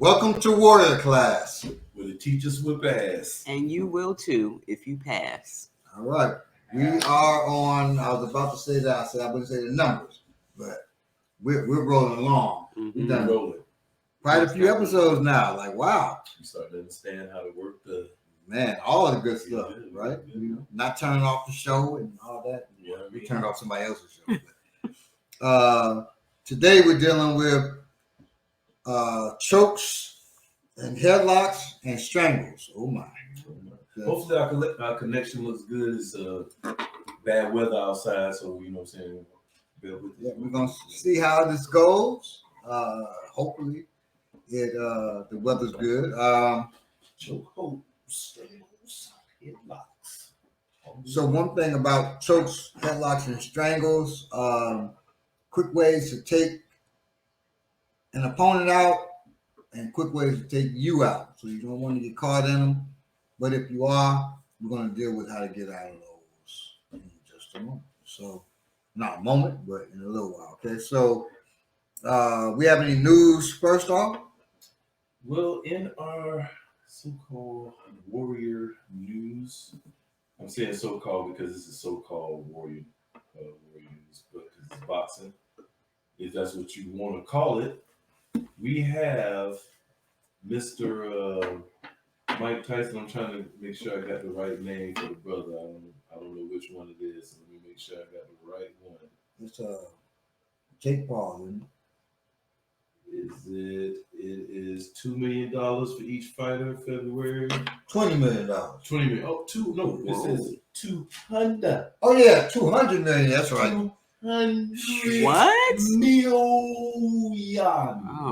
Welcome to Warrior Class. Where the teachers whip ass. And you will too if you pass. All right. We are on, I was about to say that, I wouldn't say the numbers, but we're rolling along. We've done Rolling. quite a few episodes now. Like, wow. You start to understand how to work the all the good stuff, right? Yeah. Not turning off the show and all that. Yeah, We turned off somebody else's show. Today we're dealing with chokes and headlocks and strangles. Oh my. Hopefully our connection looks good. It's bad weather outside, so you know what I'm saying. Yeah, we're gonna see how this goes. Hopefully the weather's good. Chokeholds, strangles, headlocks. So one thing about chokes, headlocks, and strangles, quick ways to take an opponent out and quick ways to take you out. So you don't want to get caught in them. But if you are, we're going to deal with how to get out of those in just a moment. So not a moment, but in a little while. Okay, so we have any news first off? Well, in our so-called warrior news, I'm saying so-called because this is so-called warrior news, but because it's boxing, if that's what you want to call it, we have Mr. Mike Tyson. I'm trying to make sure I got the right name for the brother. I don't know which one it is. So let me make sure I got the right one. It's Jake Paul, isn't it? It is $2 million for each fighter. February. $20 million. $20 million. Oh, two. No, it says 200. Oh yeah, 200 million. That's right. 200 What? million.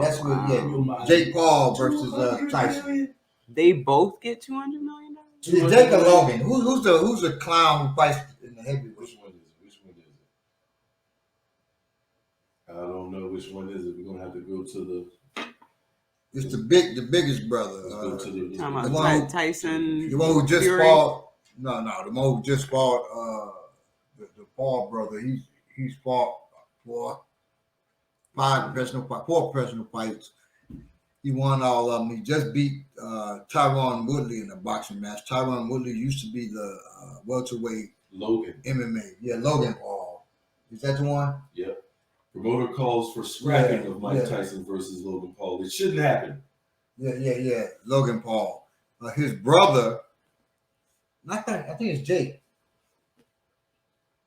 That's wow. what. Yeah, Jake Paul versus Tyson. They both get $200 million. It's Jake or Logan. Who's the clown who fights in the heavyweight? Which one is it? I don't know which one is it. We're gonna have to go to the. It's the biggest brother. Let's go to the one Tyson. The one who just Fury. fought. No, the one who just fought. The Paul brother. He's fought four professional fights. He won all of them. He just beat Tyron Woodley in a boxing match. Tyron Woodley used to be the welterweight Logan. MMA. Yeah, Logan Paul. Is that the one? Yep. Promoter calls for scrapping of Mike Tyson versus Logan Paul. It shouldn't happen. Yeah. Logan Paul. His brother, I think it's Jake.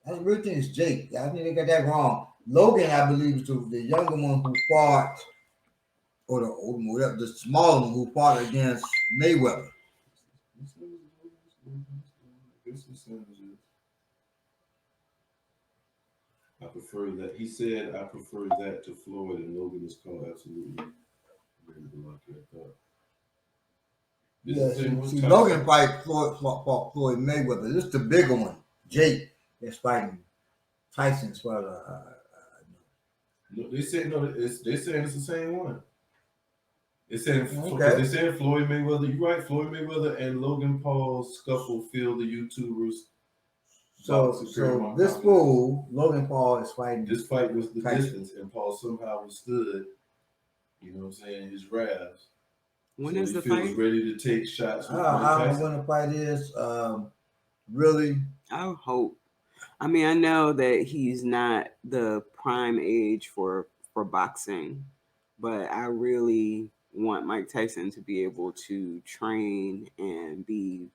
I really think it's Jake. I think they got that wrong. Logan, I believe, is the younger one who fought, or the older one, the smaller one who fought against Mayweather. I prefer that. He said, I prefer that to Floyd, and Logan is called absolutely. See, Logan fought Floyd Mayweather. This is the bigger one, Jake, that's fighting Tyson's brother. No, they saying it's the same one. They saying okay. They saying Floyd Mayweather. You're right, Floyd Mayweather and Logan Paul's scuffle filled the YouTubers. So this fool, Logan Paul, is fighting. This fight was the Tyson. distance, and Paul somehow withstood. You know what I'm saying? His wrath. When so is he the feels fight? ready to take shots. I don't know when the fight is. Really? I hope. I mean, I know that he's not the prime age for boxing, but I really want Mike Tyson to be able to train and be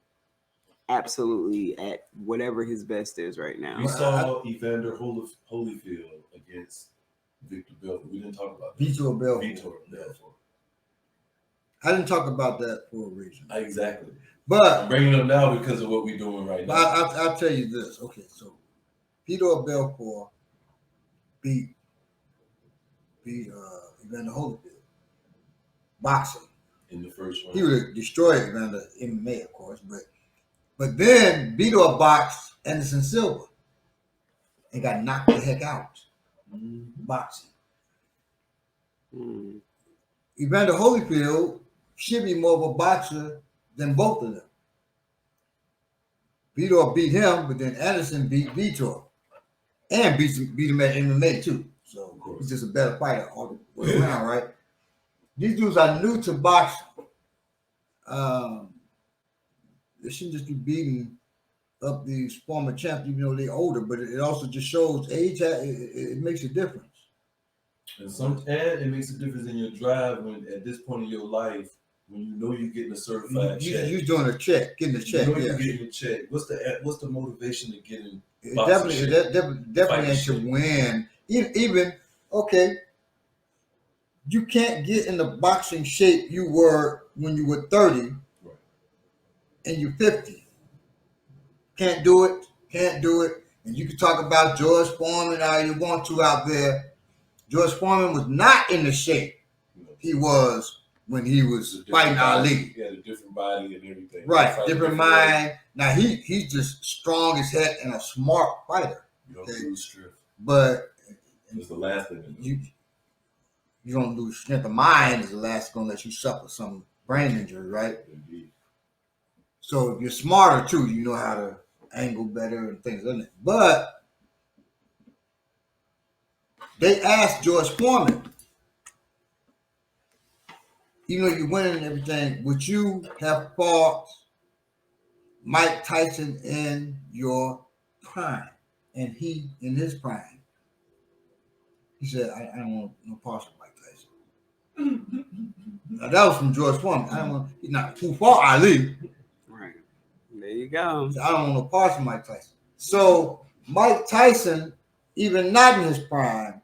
absolutely at whatever his best is right now. We saw Evander Holyfield against Victor Belfort. We didn't talk about that. Vitor Belfort. I didn't talk about that for a reason. Exactly. But I'm bringing it up now because of what we're doing right now. I'll tell you this. Okay, so Vitor Belfort beat Evander Holyfield boxing in the first round. He would have destroyed Evander MMA, of course, but then Vitor boxed Anderson Silva and got knocked the heck out. Boxing. Evander Holyfield should be more of a boxer than both of them. Vitor beat him, but then Anderson beat Vitor. And beat him at MMA too. So he's just a better fighter all the way around, right? these dudes are new to boxing. They shouldn't just be beating up these former champs, even though they're older. But it also just shows age. It makes a difference. And it makes a difference in your drive when at this point in your life when you know you're getting a certified check. You're doing a check, getting a check. You know yeah. you're getting a check. What's the motivation to get in? It definitely ain't to win. Even okay, you can't get in the boxing shape you were when you were 30 and you're 50. Can't do it. And you can talk about George Foreman all you want to out there. George Foreman was not in the shape he was when he was fighting Ali. He had a different body and everything. Right, different mind. Now he's just strong as heck and a smart fighter. You don't lose strength. But it's the last thing you don't lose strength of mind is the last gonna let you suffer some brain injury, right? Indeed. So if you're smarter too, you know how to angle better and things like that. But they asked George Foreman, even though you're winning and everything, would you have fought Mike Tyson in your prime? And he, in his prime, he said, I don't want no parts of Mike Tyson. Now, that was from George Foreman. I don't want, who fought Ali. Right. There you go. I don't want no parts of Mike Tyson. So Mike Tyson, even not in his prime,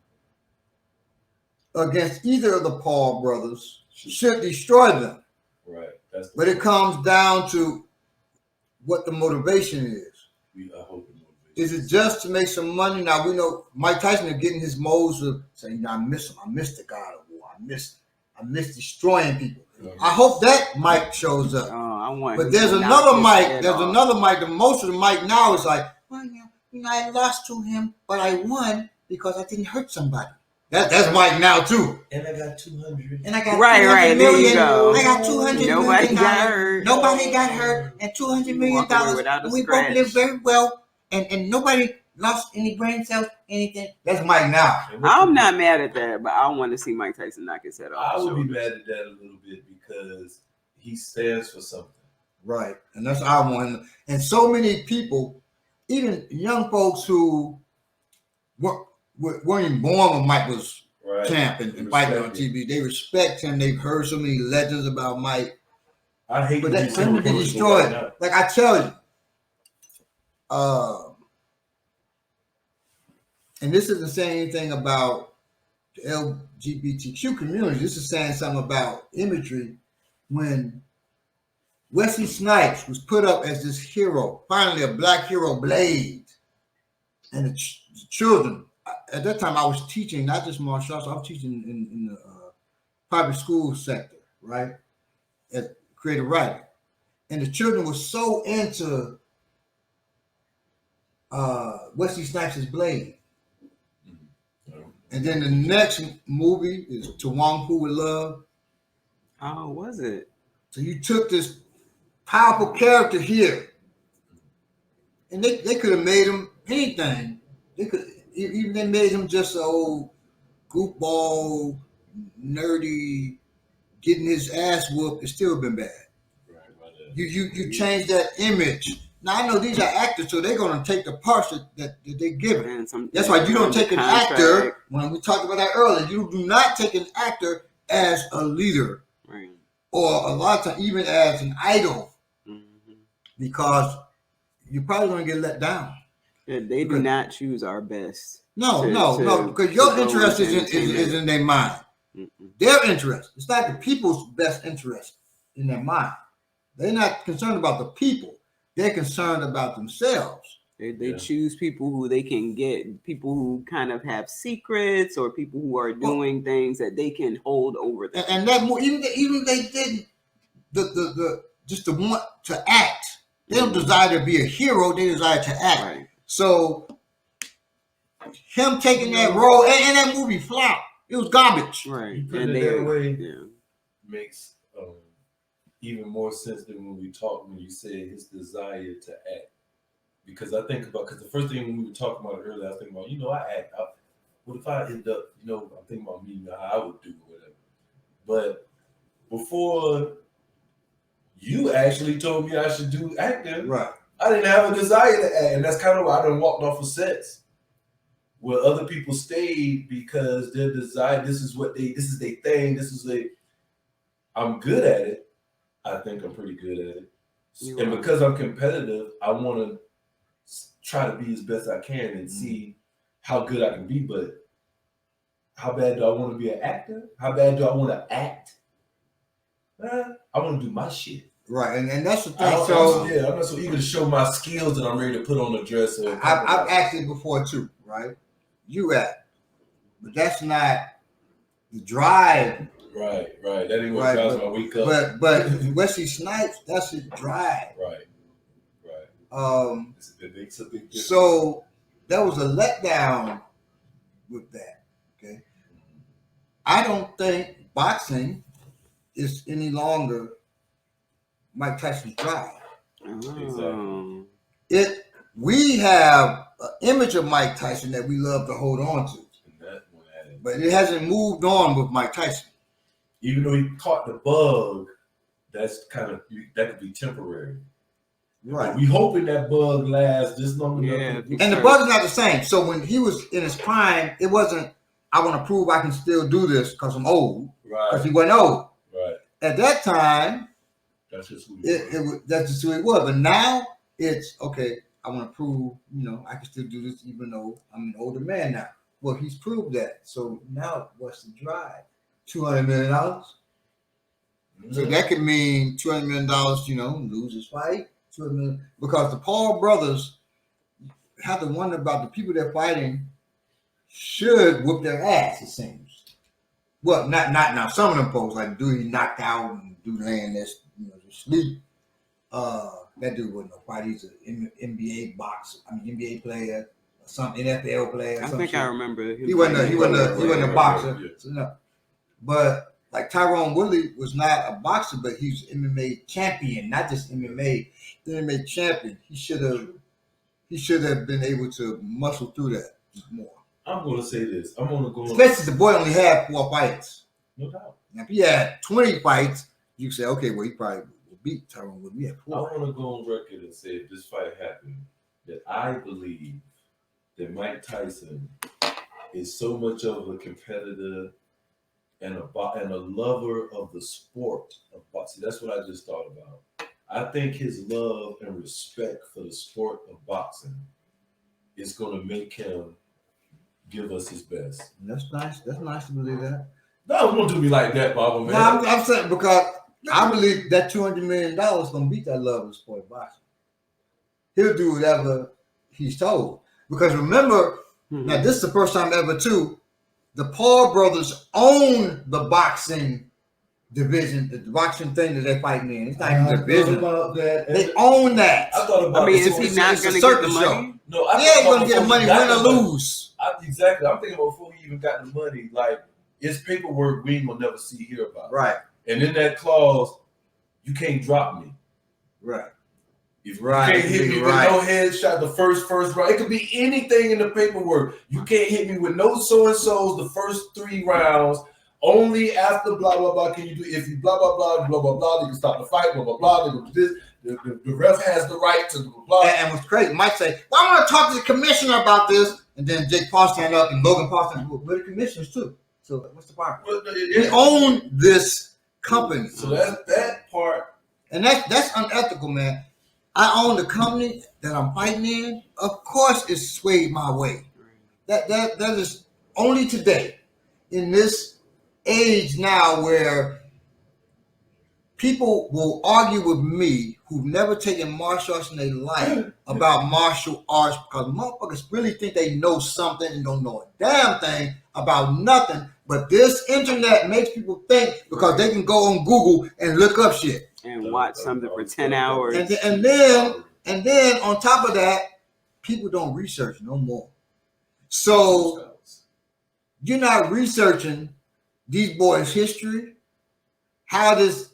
against either of the Paul brothers, should destroy them. Right. But it comes down to what the motivation is. I hope the motivation is it just to make some money? Now we know Mike Tyson is getting his modes of saying, I miss him. I miss the God of War. I miss destroying people. I hope that Mike shows up. But there's another Mike. There's another Mike. The most of the Mike now is like, well, I lost to him, but I won because I didn't hurt somebody. That's Mike now too. And I got 200. And I got right. There you go. I got 200 Nobody million. got hurt. Nobody got hurt, and $200 million. And we both live very well, and nobody lost any brain cells, anything. That's Mike now. I'm not mad at that, but I want to see Mike Tyson knock his head off. I would be mad at that a little bit because he stands for something. Right, and that's I want. And so many people, even young folks who weren't even born when Mike was champ and fighting on TV. They respect him. They've heard so many legends about Mike. I hate but that's him to be destroyed. Like I tell you, and this isn't saying anything about the LGBTQ community. This is saying something about imagery. When Wesley Snipes was put up as this hero, finally a black hero, Blade, and the children. At that time, I was teaching not just martial arts. I was teaching in the private school sector, right, at creative writing, and the children were so into Wesley Snipes' Blade. And then the next movie is To Wong Fu with Love. Oh, was it? So you took this powerful character here, and they could have made him anything. They could even they made him just an old goofball, nerdy, getting his ass whooped. It still been bad. You change that image. Now I know these are actors, so they're gonna take the parts that they give it. That's why you don't take an actor. When we talked about that earlier, you do not take an actor as a leader, right, or a lot of times even as an idol, because you're probably gonna get let down. Yeah, they do not choose our best. No, because your interest is in their mind. Their interest. It's not the people's best interest in their mind. They're not concerned about the people. They're concerned about themselves. They choose people who they can get, people who kind of have secrets, or people who are doing things that they can hold over them. And that even they didn't the just to want to act. They don't desire to be a hero. They desire to act. Right. So him taking that role and that movie flopped. It was garbage. Right. And that way makes even more sense than when we talk, when you say his desire to act. Because I think about, because the first thing when we were talking about it earlier, I was thinking about, I act. What if I end up, I'm thinking about me, how I would do or whatever. But before you actually told me I should do acting, Right. I didn't have a desire to act, and that's kind of why I done walked off of sets where other people stayed because their desire. This is their thing. I'm good at it. I think I'm pretty good at it, and because I'm competitive, I want to try to be as best I can and see how good I can be. But how bad do I want to be an actor? How bad do I want to act? I want to do my shit. Right, and that's the thing. So I'm not so eager to show my skills that I'm ready to put on a dress. I've acted before too, right? You act, but that's not the drive. Right. That ain't what drives my wake up. But Wesley Snipes, that's his drive. Right. It makes a big difference. So that was a letdown with that. Okay, I don't think boxing is any longer Mike Tyson's drive. Exactly. We have an image of Mike Tyson that we love to hold on to, but it hasn't moved on with Mike Tyson. Even though he caught the bug, that could be temporary. Right. We hoping that bug lasts this long enough. And the bug's not the same. So when he was in his prime, it wasn't, I want to prove I can still do this because I'm old. Right. Because he wasn't old. Right. At that time, that's just who he was. That's just who he was. But now it's, okay, I want to prove, I can still do this even though I'm an older man now. Well, he's proved that. So now what's the drive? $200 million. Mm-hmm. So that could mean $200 million, lose his fight. $200 million. Because the Paul brothers have to wonder about the people they're fighting should whoop their ass, it seems. Well, not now. Some of them folks, like dude he knocked out and dude laying there, sleep. That dude wasn't no fight. He's an NBA boxer. NBA player, some NFL player. I think I remember. He wasn't a boxer. Yeah. So no. But like Tyrone Woodley was not a boxer, but he's MMA champion, not just MMA champion. He should have been able to muscle through that more. I'm going to say this. I'm going to go. Especially the boy only had 4 fights. No doubt. Now, if he had 20 fights, you say, okay, well, he probably would beat Tyrone Woodley. He had 4. I want to go on record and say if this fight happened, that I believe that Mike Tyson is so much of a competitor and a lover of the sport of boxing. That's what I just thought about. I think his love and respect for the sport of boxing is going to make him give us his best. That's nice. That's nice to believe that. No, don't do me like that, Baba, man. No, I'm saying because I believe that $200 million is going to beat that love of the sport of boxing. He'll do whatever he's told. Because remember, now this is the first time ever, too, the Paul brothers own the boxing division, the boxing thing that they're fighting in. It's not even a division. They own that. I thought about is he not going to get the money? No, he's going to get the money, win or lose. Exactly. I'm thinking about before he even got the money, like, it's paperwork we ain't going to never see here about. Right. And in that clause, you can't drop me. Right. If you can't hit me with no headshot the first round, it could be anything in the paperwork. You can't hit me with no so-and-so's the first 3 rounds. Only after blah, blah, blah can you do. If you blah, blah, blah, blah, blah, blah, you can stop the fight, blah, blah, blah. They can do this. The ref has the right to blah, blah. And what's crazy, Mike say, well, I want to talk to the commissioner about this. And then Jake Paul stand up and Logan Paul stand up. We're the commissioners too. So what's the problem? Well, we own this company. So that's that part. And that's unethical, man. I own the company that I'm fighting in. Of course, it's swayed my way. That is only today, in this age now, where people will argue with me who've never taken martial arts in their life about martial arts because motherfuckers really think they know something and don't know a damn thing about nothing. But this internet makes people think because they can go on Google and look up shit. And watch something for 10 hours. And then on top of that, people don't research no more. So you're not researching these boys' history, how this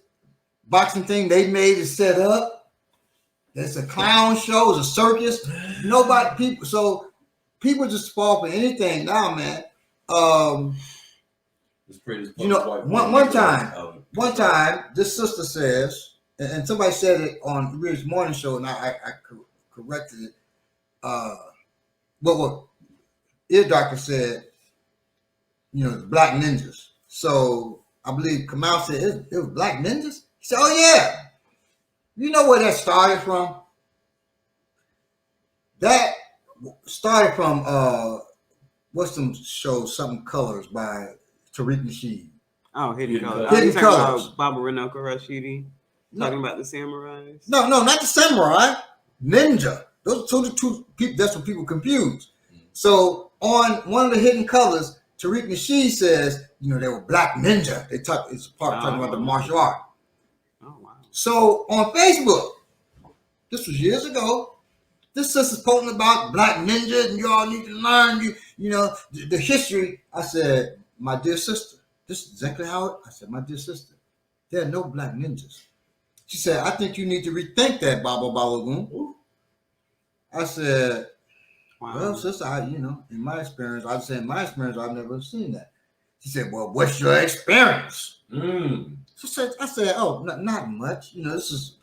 boxing thing they made is set up. It's a clown show, it's a circus. So people just fall for anything now, man. Let's pray this You know, white one time, this sister says, and somebody said it on the Rich Morning Show, and I corrected it. What ear doctor said, you know, black ninjas. So I believe Kamal said it was black ninjas. He said, "Oh yeah, you know where that started from? That started from what's some show, Something Colors by Tariq Nasheed. Oh, Hidden Colors. Hidden Are you talking Colors. about Baba Renoka Rashidi? Talking No, about the samurais? no, not the samurai, ninja. Those are the two people. That's what people confuse. So on one of the Hidden Colors, Tariq Nasheed says, you know, they were black ninja. They talk. It's part talking about the martial art. Oh, wow. So on Facebook, this was years ago. This sister's posting about black ninjas, and you all need to learn, you know, the history. I said, my dear sister, this is exactly how I said, my dear sister, there are no black ninjas. She said, I think you need to rethink that, Baba Balagoon. I said, Wow. well, sister, in my experience, I've never seen that. She said, well, what's your experience? So I said, oh, not much. You know, this is,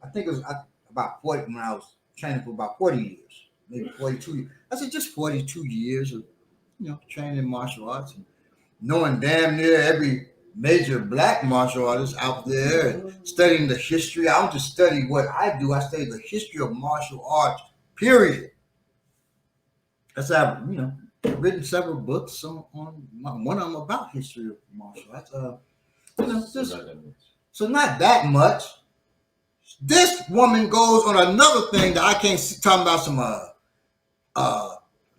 I think it was about 40 when I was training for about 40 years, maybe 42 years. I said, just 42 years of, you know, training in martial arts and knowing damn near every major black martial artist out there and studying the history. I don't just study what I do. I study the history of martial arts, period. That's how I've, you know, written several books on one of them about history of martial arts. You know, so not that much. This woman goes on another thing that I can't see, talking about some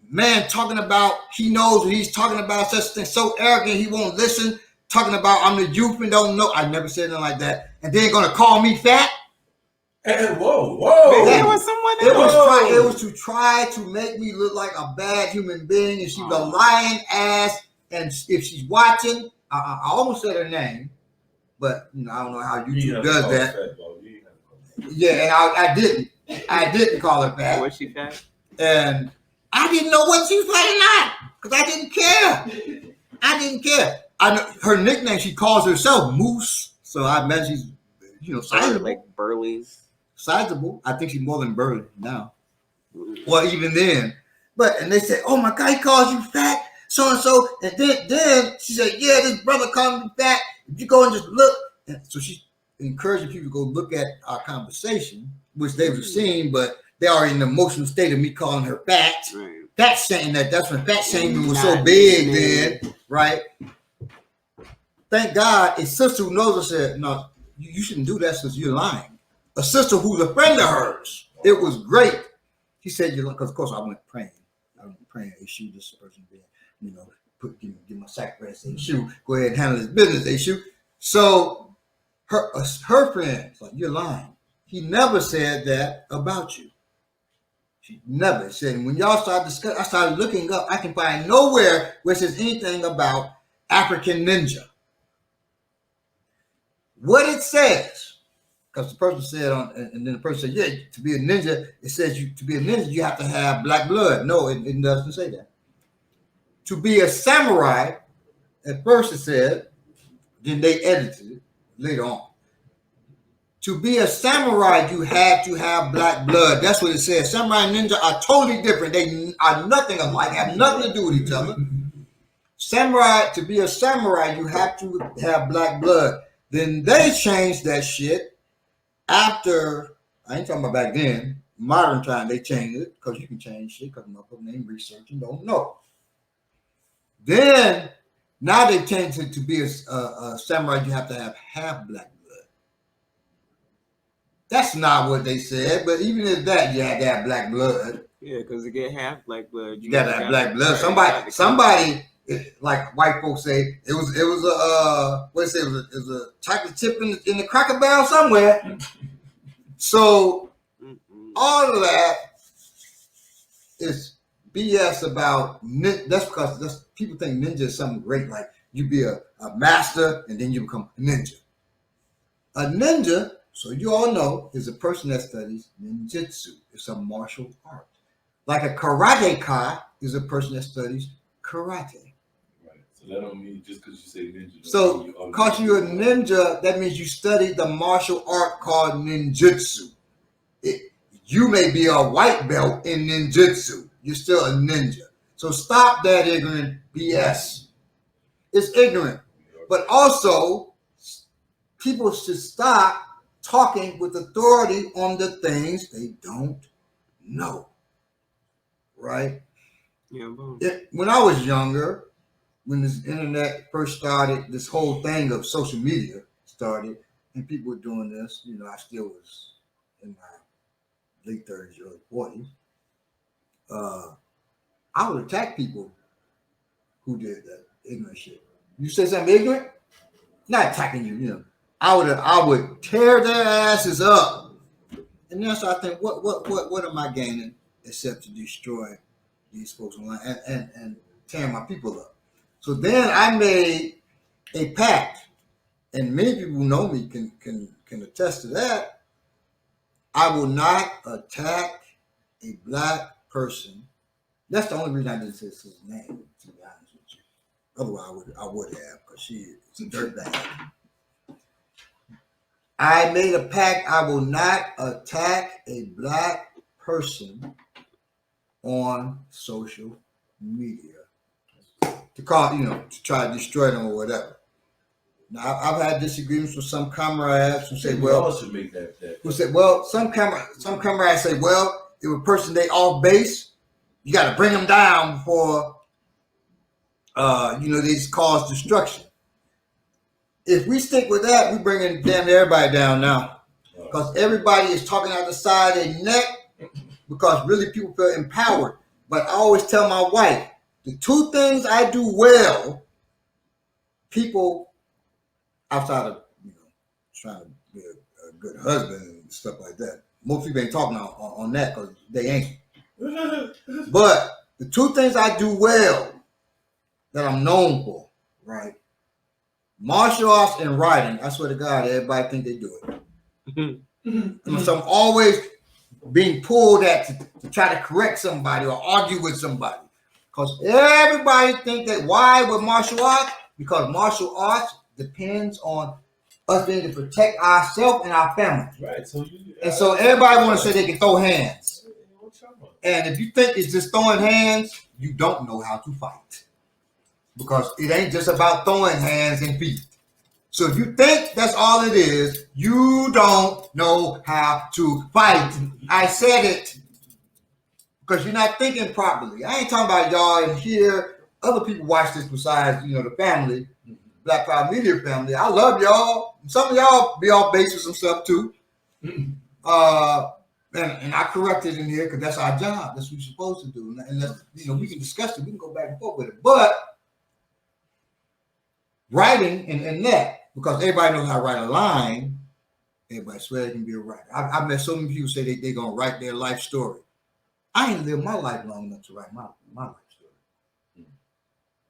man talking about he knows what he's talking about, such thing, so arrogant he won't listen, talking about I'm the youth and don't know. I never said anything like that. And then gonna call me fat. And whoa. There was someone It was to try to make me look like a bad human being, and she was a lying ass. And if she's watching, I almost said her name, but you know, I don't know how YouTube does that. Yeah, and I didn't call her fat. Was she fat? And I didn't know what she was fat or not, because I didn't care. I know her nickname. She calls herself Moose, so I imagine she's, you know, sizable. Like burly. Sizable. I think she's more than burly now. Well, even then. And they said, "Oh my God, he calls you fat, so and so." And then she said, "Yeah, this brother called me fat. If you go and just look," and so she encouraging people to go look at our conversation, which they were seeing, but they are in the emotional state of me calling her fat. Right. Fat saying that's when fat shaming was so big then, right? Thank God, a sister who knows us said, "No, you shouldn't do that, since you're lying." A sister who's a friend of hers. It was great. She said, because of course I went praying. Hey, shoot, this person there, you know, give my sacrifice. Hey, shoot, go ahead and handle his business. Hey, shoot. So her friend was like, "You're lying." He never said that about you. She never said. And when y'all started discussing, I started looking up. I can find nowhere where it says anything about African ninja. What it says, because the person said and then the person said, "Yeah, to be a ninja, it says to be a ninja, you have to have black blood." No, it doesn't say that. To be a samurai, at first it said, then they edited it later on. To be a samurai, you had to have black blood. That's what it says. Samurai and ninja are totally different. They are nothing alike, have nothing to do with each other. To be a samurai, you have to have black blood. Then they changed that shit after, I ain't talking about back then, modern time, they changed it, because you can change shit, because motherfuckers ain't researching, don't know. Then, now they changed it to be a samurai, you have to have half black blood. That's not what they said, but even if that, you had to have black blood. Yeah, because to get half black blood, you gotta have black blood. Somebody, like white folks say, it was a chocolate chip in the Cracker Barrel somewhere. So all of that is BS about. That's because people think ninja is something great, like you be a master and then you become a ninja. A ninja, so you all know, is a person that studies ninjutsu. It's a martial art. Like a karateka is a person that studies karate. Right. So that don't mean just because you say ninja. So, because you're a ninja, that means you study the martial art called ninjutsu. You may be a white belt in ninjutsu. You're still a ninja. So stop that ignorant BS. It's ignorant. But also, people should stop talking with authority on the things they don't know. Right? Yeah, boom. When I was younger, when this internet first started, this whole thing of social media started, and people were doing this, I still was in my late 30s, early 40s. I would attack people who did that ignorant shit. You say something ignorant, not attacking you, I would tear their asses up. And then so I think, what am I gaining except to destroy these folks online and tear my people up? So then I made a pact, and many people who know me can attest to that. I will not attack a black person. That's the only reason I didn't say his name, to be honest with you. Otherwise, I would have, because she is a dirtbag. I made a pact. I will not attack a black person on social media to try to destroy them or whatever. Now, I've had disagreements with some comrades who say, "Well, should make that." Who said, "Well, some comrades say, well, if a person they off base, you got to bring them down before, they just cause destruction." If we stick with that, we bringing damn everybody down now, because everybody is talking out the side of their neck, because really people feel empowered. But I always tell my wife, the two things I do well, people outside of trying to be a good husband and stuff like that. Most people ain't talking on that because they ain't. But the two things I do well that I'm known for, right? Martial arts and writing. I swear to God, everybody think they do it. So I'm always being pulled at to try to correct somebody or argue with somebody. Because everybody think that why with martial arts? Because martial arts depends on us being to protect ourselves and our family. Right. So everybody want to say they can throw hands. And if you think it's just throwing hands, you don't know how to fight. Because it ain't just about throwing hands and feet. So if you think that's all it is, you don't know how to fight. I said it. Because you're not thinking properly. I ain't talking about y'all in here. Other people watch this besides, the family. Black Power Media family. I love y'all. Some of y'all be off base with some stuff too. And I corrected in here because that's our job. That's what we're supposed to do. And that's, we can discuss it. We can go back and forth with it. But writing and that, because everybody knows how to write a line, everybody swear they can be a writer. I've met so many people say they're going to write their life story. I ain't lived my life long enough to write my life story.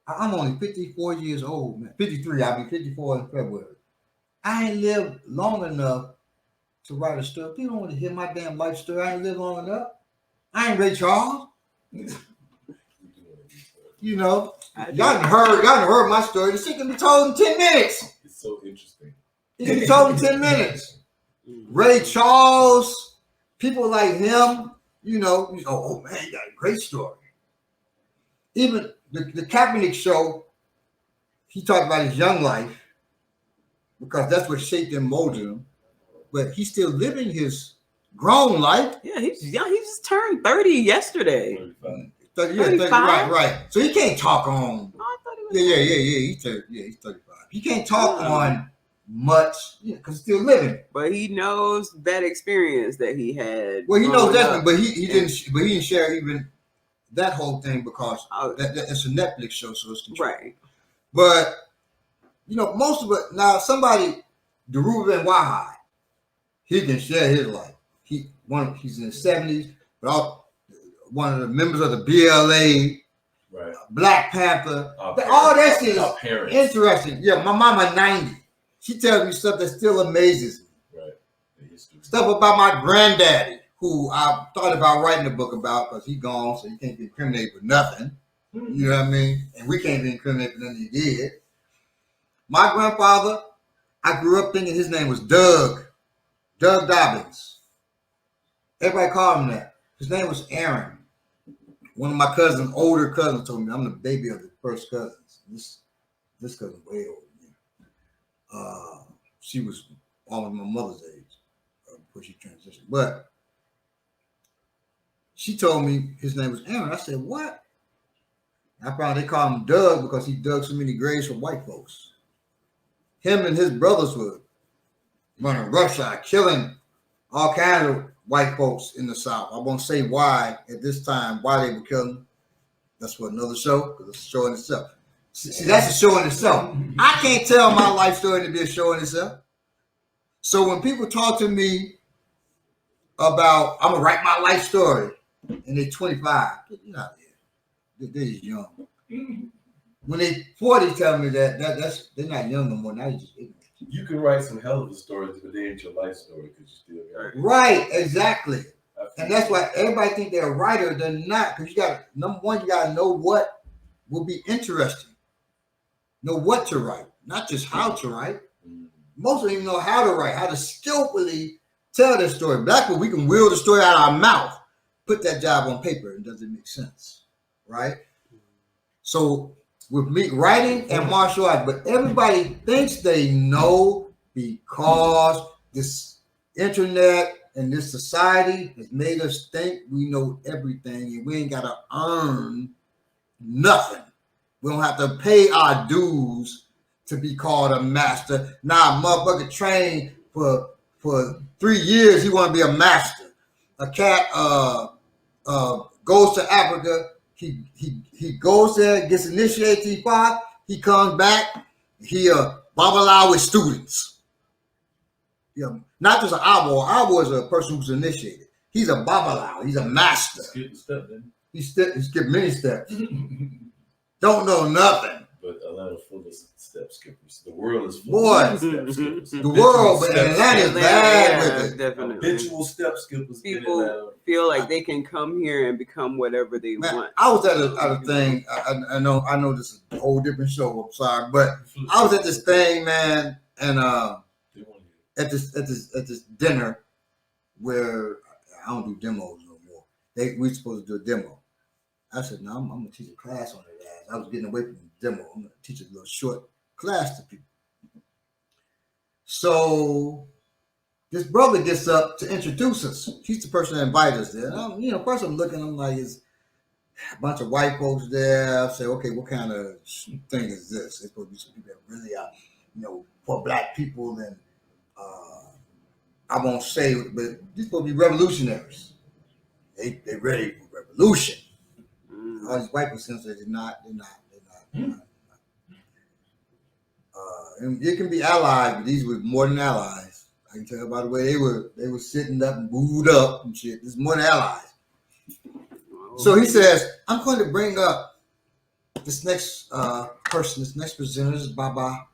I'm only 54 years old, man. 53, I'll be 54 in February. I ain't lived long enough to write a story. People don't want to hear my damn life story. I ain't lived long enough. I ain't Ray Charles. Y'all done heard my story. The shit can be told in 10 minutes. It's so interesting. It can be told in 10 minutes. Ray Charles, people like him, oh man, you got a great story. Even the Kaepernick show, he talked about his young life because that's what shaped and molded him. But he's still living his grown life. Yeah, he's young. He just turned 30 yesterday. 30, right. So he can't talk on. Oh, I thought he was He's 35. He can't talk on much because he's still living. But he knows that experience that he had. Well, he knows that, but he didn't share even that whole thing because it's a Netflix show, so it's controlled. Right. But most of it now. Somebody, Deruben Wahai, he can share his life. He's in his 70s, but one of the members of the BLA, right. Black Panther, all that shit is interesting. Yeah, my mama 90. She tells me stuff that still amazes me. Right. Stuff about my granddaddy, who I thought about writing a book about because he's gone, so you can't be incriminated for nothing. You know what I mean? And we can't be incriminated for nothing he did. My grandfather, I grew up thinking his name was Doug Dobbins. Everybody called him that. His name was Aaron. One of my cousins, older cousins, told me I'm the baby of the first cousins. This cousin way older than me. She was almost my mother's age before she transitioned. But she told me his name was Aaron. I said, what? I found they called him Doug because he dug so many graves for white folks. Him and his brothers were running roughshod, killing all kinds of white folks in the South. I won't say why at this time, why they were killing them. That's for another show, because it's a show in itself. See, that's a show in itself. I can't tell my life story to be a show in itself. So when people talk to me about, I'm going to write my life story, and they're 25, you're not there. They're just young. When they 40, tell me that's they're not young no more. Now you're just ignorant. You can write some hell of a stories, but they ain't your life story because you still got it. Right, exactly. And that's why everybody think they're a writer. They're not, because you got number one, you got to know what will be interesting. Know what to write, not just how to write. Most of them even know how to write, how to skillfully tell their story. Black people, we can wheel the story out of our mouth, put that job on paper, and does it make sense, right? So with me, writing and martial arts, but everybody thinks they know because this internet and this society has made us think we know everything, and we ain't got to earn nothing. We don't have to pay our dues to be called a master. Now, motherfucker trained for 3 years, he want to be a master. A cat goes to Africa. He goes there, gets initiated T5. He comes back. He babala with students. Not just an Awo. Awo is a person who's initiated. He's a babala. He's a master. Skip a step, then. He skipped many steps. Don't know nothing. But Atlanta full of step skippers. The world is full Boy, of step skippers. the world, but Atlanta is bad with it. Definitely. Habitual step skippers. People feel like they can come here and become whatever they want. I was at a thing. I know this is a whole different show. I'm sorry, but I was at this thing, man, and at this dinner where I don't do demos no more. We supposed to do a demo. I said, no, I'm gonna teach a class on it. I was getting away from the demo. I'm gonna teach a little short class to people. So this brother gets up to introduce us. He's the person that invited us there. And first I'm looking, I'm like, it's a bunch of white folks there. I say, okay, what kind of thing is this? It's supposed to be some people that really are, for black people. And I won't say, but these supposed to be revolutionaries. They ready for revolution. All these white people, they're not. And it can be allies, but these were more than allies. I can tell by the way they were sitting up and booed up and shit. This is more than allies. So he says, I'm going to bring up this next person, this next presenter, this is Baba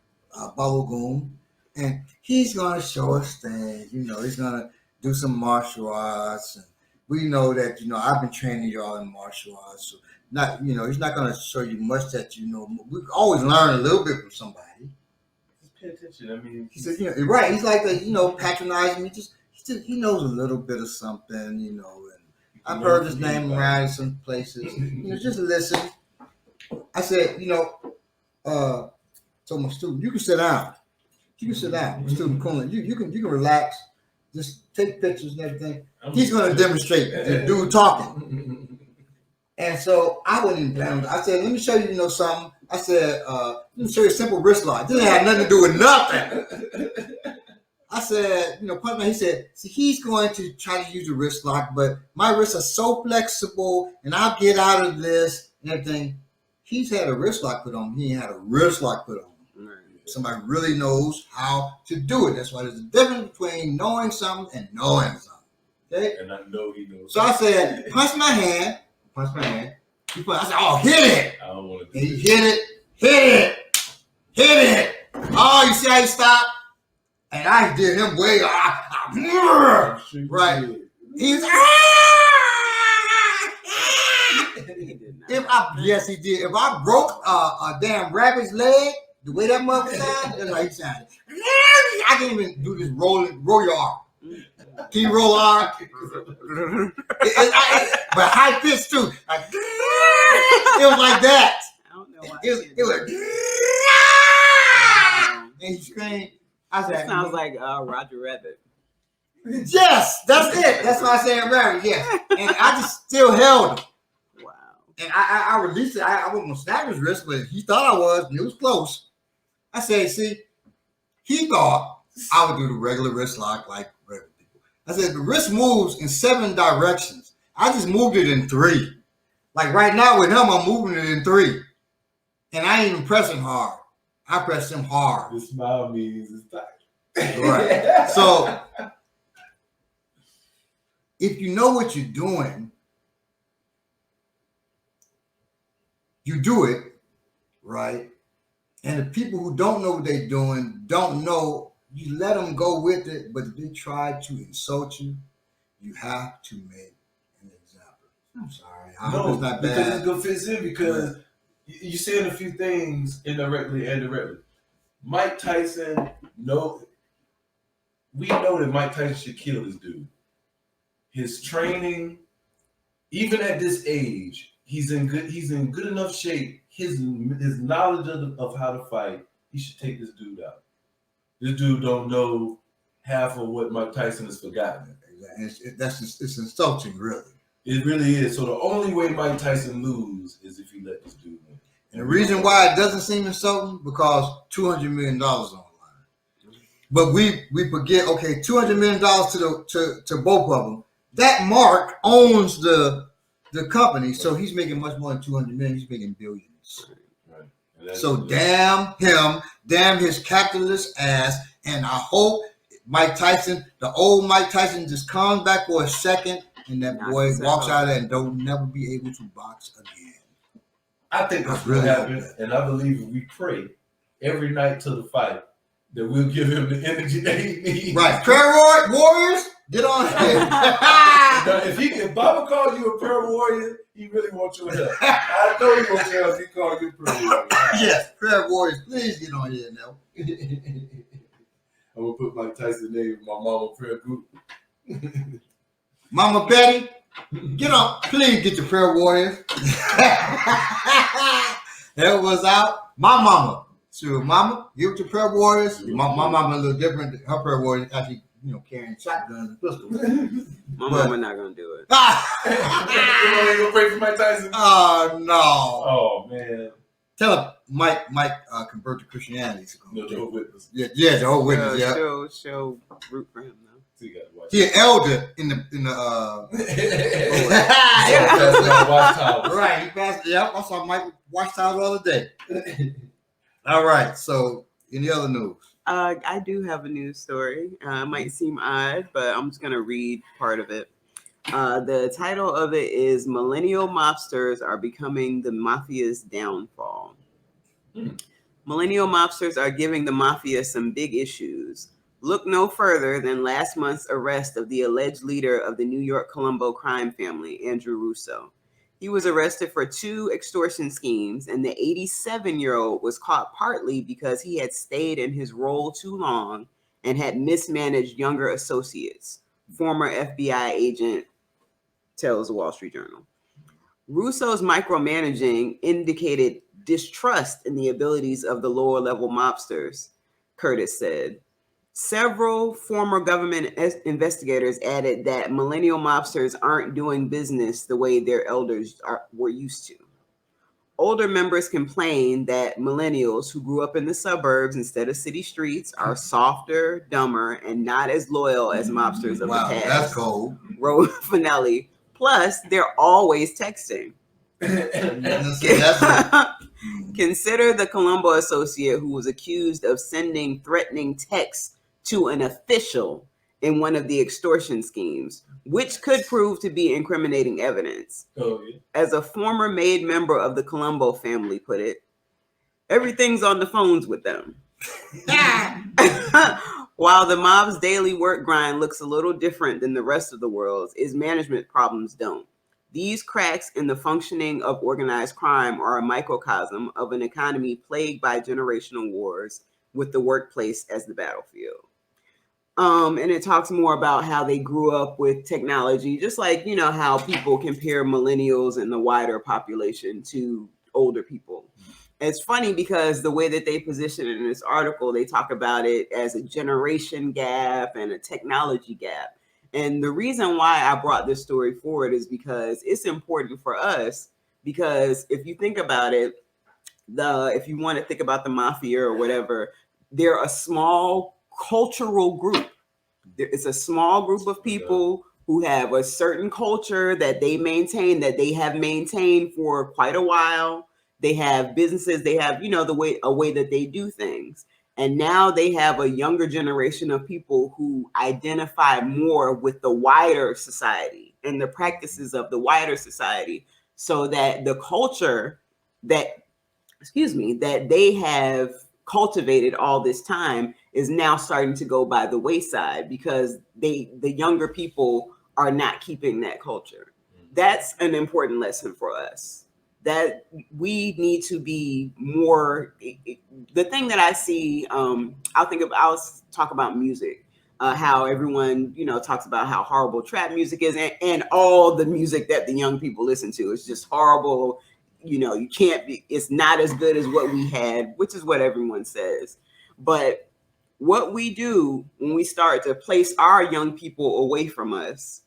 Balogun, and he's going to show us things. He's going to do some martial arts, and we know that I've been training y'all in martial arts. So not he's not going to show you much that we always learn a little bit from somebody. Just pay attention. I mean, he said, right. He's like patronizing me. He knows a little bit of something, and I've heard his name around in some places. Just listen. I said, told my student, you can sit down. Student Coolin, you can relax. Just take pictures and everything. He's going to demonstrate the dude talking. And so I wouldn't even plan. I said, let me show you, something. I said, let me show you a simple wrist lock. This ain't have nothing to do with nothing. I said, he said, see, he's going to try to use a wrist lock, but my wrists are so flexible and I'll get out of this and everything. He's had a wrist lock put on. He ain't had a wrist lock put on. Somebody really knows how to do it. That's why there's a difference between knowing something and knowing something. Okay? And I know he knows. So I said, punch my hand. I said, oh, hit it. I don't want to do and he hit it. Oh, you see how he stopped? And I did him way right. He's Yes, he did. If I broke a damn rabbit's leg, the way that mother sounded, that's how he sounded. I can't even do this roll your arm. Can you roll arm? But high pitch too. Like, it was like that. I don't know why. It was. And he screamed. I said, That sounds like Roger Rabbit. yes, that's it. That's why I say I'm married. Yes, and I just still held him. Wow. And I released it. I wasn't gonna snap his wrist, but he thought I was. And it was close. I said, see, he thought I would do the regular wrist lock like regular people. I said the wrist moves in 7 directions. I just moved it in 3. Like right now with him, I'm moving it in 3, and I ain't even pressing hard. I pressed him hard. The smile means it's tight. Right. So if you know what you're doing, you do it, right? And the people who don't know what they're doing, don't know, you let them go with it. But if they try to insult you, you have to make an example. I'm sorry. I hope it's not because bad. it's gonna fit in because you're saying a few things indirectly and directly. Mike Tyson, we know that Mike Tyson should kill this dude. His training, even at this age, he's in good enough shape. His knowledge of how to fight, he should take this dude out. This dude don't know half of what Mike Tyson has forgotten. It's insulting, really. It really is. So the only way Mike Tyson lose is if he let this dude win. And the reason why it doesn't seem insulting because $200 million on the line. But we forget, okay, $200 million to both of them. That Mark owns the company, so he's making much more than $200 million. He's making billions. Right. So damn him, damn his capitalist ass, and I hope Mike Tyson, the old Mike Tyson, just comes back for a second, and that boy walks out of there and don't never be able to box again. I think that's really happens, and I believe if we pray every night till the fight that we'll give him the energy that he needs. Right, prayer warriors, get on here. If Baba calls you a prayer warrior, he really wants your help. I know he wants your help. He called you a prayer warrior. Yes, prayer warriors, please get on here now. I'm gonna put Mike Tyson's name in my mama prayer group. Mama Betty, get on, please get your prayer warriors. That was out. My mama. So, mama, give it to prayer warriors. My mama a little different. Her prayer warriors actually, carrying shotguns and pistols. My mama not gonna do it. You ain't gonna pray for Mike Tyson? Oh no. Oh man. Tell him Mike convert to Christianity. No, Jehovah's Witness. Yeah, Jehovah's Witness. Yeah. Show root for him though. So you gotta watch. He an elder in the Watchtower. Right. He passed. Yep. I saw Mike Watchtower the other day. All right. So, any other news? I do have a news story. It might seem odd, but I'm just gonna read part of it. The title of it is "Millennial Mobsters Are Becoming the Mafia's Downfall." Millennial mobsters are giving the mafia some big issues. Look no further than last month's arrest of the alleged leader of the New York Colombo crime family, Andrew Russo. He was arrested for 2 extortion schemes, and the 87-year-old was caught partly because he had stayed in his role too long and had mismanaged younger associates, former FBI agent tells the Wall Street Journal. Russo's micromanaging indicated distrust in the abilities of the lower-level mobsters, Curtis said. Several former government investigators added that millennial mobsters aren't doing business the way their elders were used to. Older members complain that millennials who grew up in the suburbs instead of city streets are softer, dumber, and not as loyal as mobsters of the past. That's cold. Wrote Finelli. Plus, they're always texting. Consider the Colombo associate who was accused of sending threatening texts to an official in one of the extortion schemes, which could prove to be incriminating evidence. Oh, yeah. As a former made member of the Colombo family put it, everything's on the phones with them. While the mob's daily work grind looks a little different than the rest of the world's, its management problems don't. These cracks in the functioning of organized crime are a microcosm of an economy plagued by generational wars with the workplace as the battlefield. And it talks more about how they grew up with technology, just like, you know, how people compare millennials and the wider population to older people. It's funny because the way that they position it in this article, they talk about it as a generation gap and a technology gap. And the reason why I brought this story forward is because it's important for us. Because if you think about it, if you want to think about the mafia or whatever, they're a small cultural group. It's a small group of people who have a certain culture that they maintain, that they have maintained for quite a while. They have businesses, they have, you know, a way that they do things. And now they have a younger generation of people who identify more with the wider society and the practices of the wider society, so that the culture that that they have cultivated all this time is now starting to go by the wayside because the younger people are not keeping that culture. That's an important lesson for us, that we need to be more. The thing that I see, I'll talk about music, how everyone, you know, talks about how horrible trap music is, and all the music that the young people listen to is just horrible. You know, you can't be, it's not as good as what we had, which is what everyone says. But what we do when we start to place our young people away from us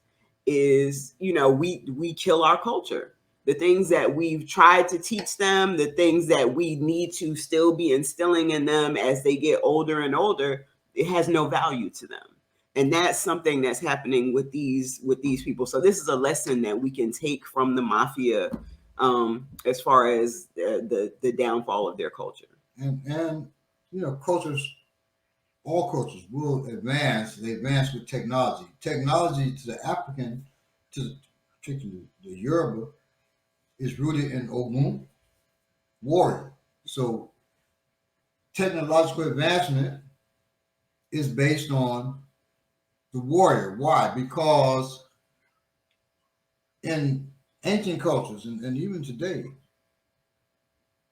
is, you know, we kill our culture. The things that we've tried to teach them, the things that we need to still be instilling in them as they get older and older, it has no value to them. And that's something that's happening with these people. So this is a lesson that we can take from the mafia, as far as the downfall of their culture. And you know, all cultures will advance. They advance with technology. Technology to the African, particularly the Yoruba, is rooted in Ogun, warrior. So technological advancement is based on the warrior. Why? Because in ancient cultures and even today,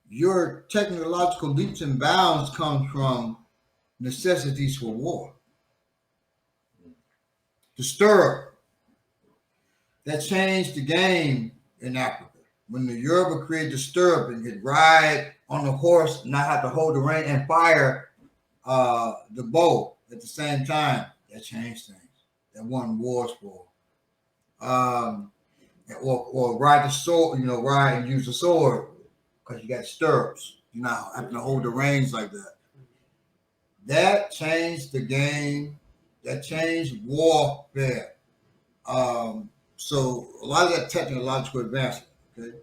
your technological leaps and bounds come from necessities for war. The stirrup, that changed the game in Africa. When the Yoruba created the stirrup and could ride on the horse, not have to hold the rein and fire the bow at the same time, that changed things. That won wars for. Or ride the sword, you know, ride and use the sword because you got stirrups. You're not having to hold the reins like that. That changed the game. That changed warfare. So a lot of that technological advancement. Okay.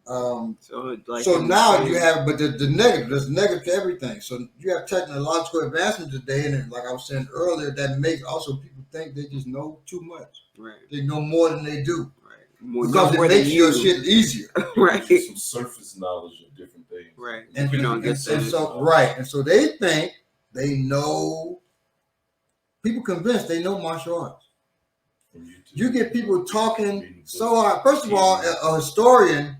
So now you have, but the negative, there's negative to everything. So you have technological advancement today, and like I was saying earlier, that makes also people think they just know too much. Right. They know more than they do. More, because it makes your shit easier. Right. Some surface knowledge of different things. Right. And so they think they know. People convinced they know martial arts. You get people talking so hard. First of all, a historian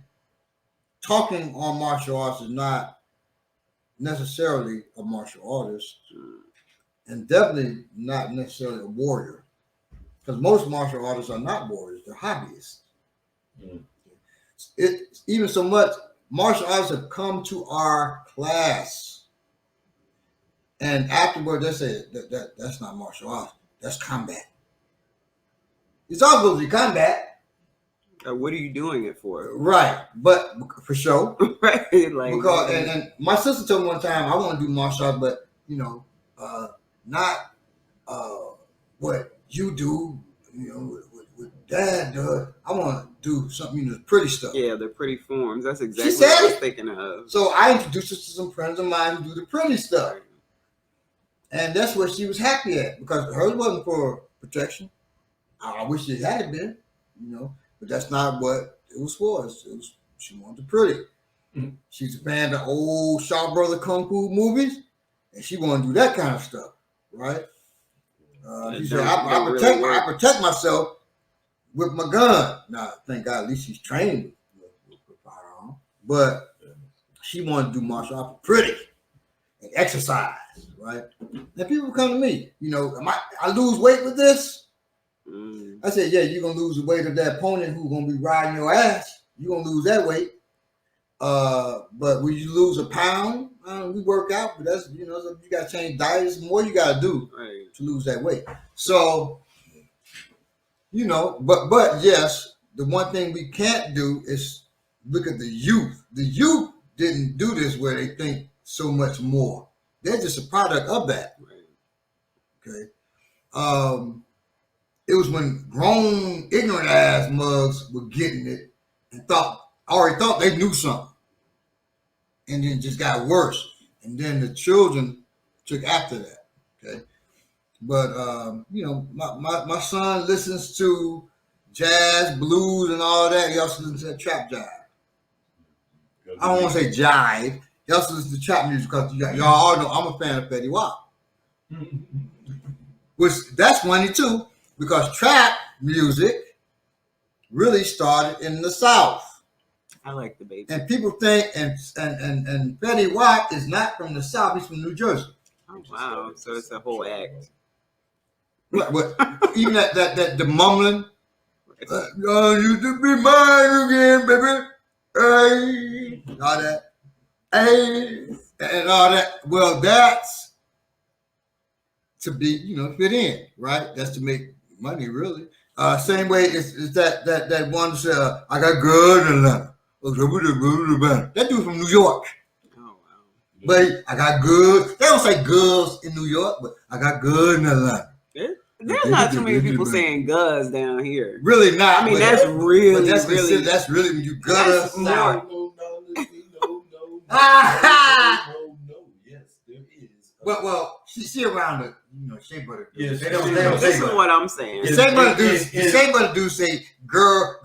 talking on martial arts is not necessarily a martial artist, and definitely not necessarily a warrior, because most martial artists are not warriors; they're hobbyists. It even so much martial artists have come to our class, and afterward they say that's not martial arts, that's combat. It's all supposed to be combat. What are you doing it for? Right, but for sure. Right, like because and my sister told me one time, I want to do martial arts, but you know, not what you do. You know, what Dad does. I want to do something, you know, pretty stuff. Yeah, the pretty forms. That's exactly what I was thinking of. So I introduced her to some friends of mine who do the pretty stuff, and that's what she was happy at, because hers wasn't for protection. I wish it had been, you know. But that's not what it was for. She wanted the pretty. Mm-hmm. She's a fan of the old Shaw Brother Kung Fu movies, and she wanted to do that kind of stuff, right? She said, I protect myself, with my gun. Now, thank God, at least she's trained with firearm. But she wanted to do martial arts pretty and exercise, right? And people come to me, I lose weight with this? I said, yeah, you're going to lose the weight of that opponent who's going to be riding your ass. You're going to lose that weight. But when you lose a pound, we work out, but that's, you got to change diets. More you got to do to lose that weight. So, but yes, the one thing we can't do is look at the youth. The youth didn't do this where they think so much more. They're just a product of that. Okay. It was when grown, ignorant ass mugs were getting it and already thought they knew something. And then it just got worse. And then the children took after that. Okay. But my son listens to jazz, blues, and all that. He also listens to that trap jive. I don't want to say jive. He also listens to trap music because y'all all know I'm a fan of Fetty Wap. Which that's funny too, because trap music really started in the South. I like the baby. And people think and Fetty Wap is not from the South, he's from New Jersey. Oh wow. So it's a whole act. But even that the mumbling, you to be mine again, baby. Hey, all that. Hey, and all that. Well, that's to be, fit in, right? That's to make money, really. Same way is that one said, I got good in Atlanta. That dude from New York. Oh wow. But I got good. They don't say girls in New York, but I got good in Atlanta. There's not too many people saying "guz" down here. Really not. I mean, that's really, that's really. That's really when you gutter. No. Yes, there is. Well, she around the, shea butter. Yes, they don't This say is what I'm saying. The shea butter dudes say girl,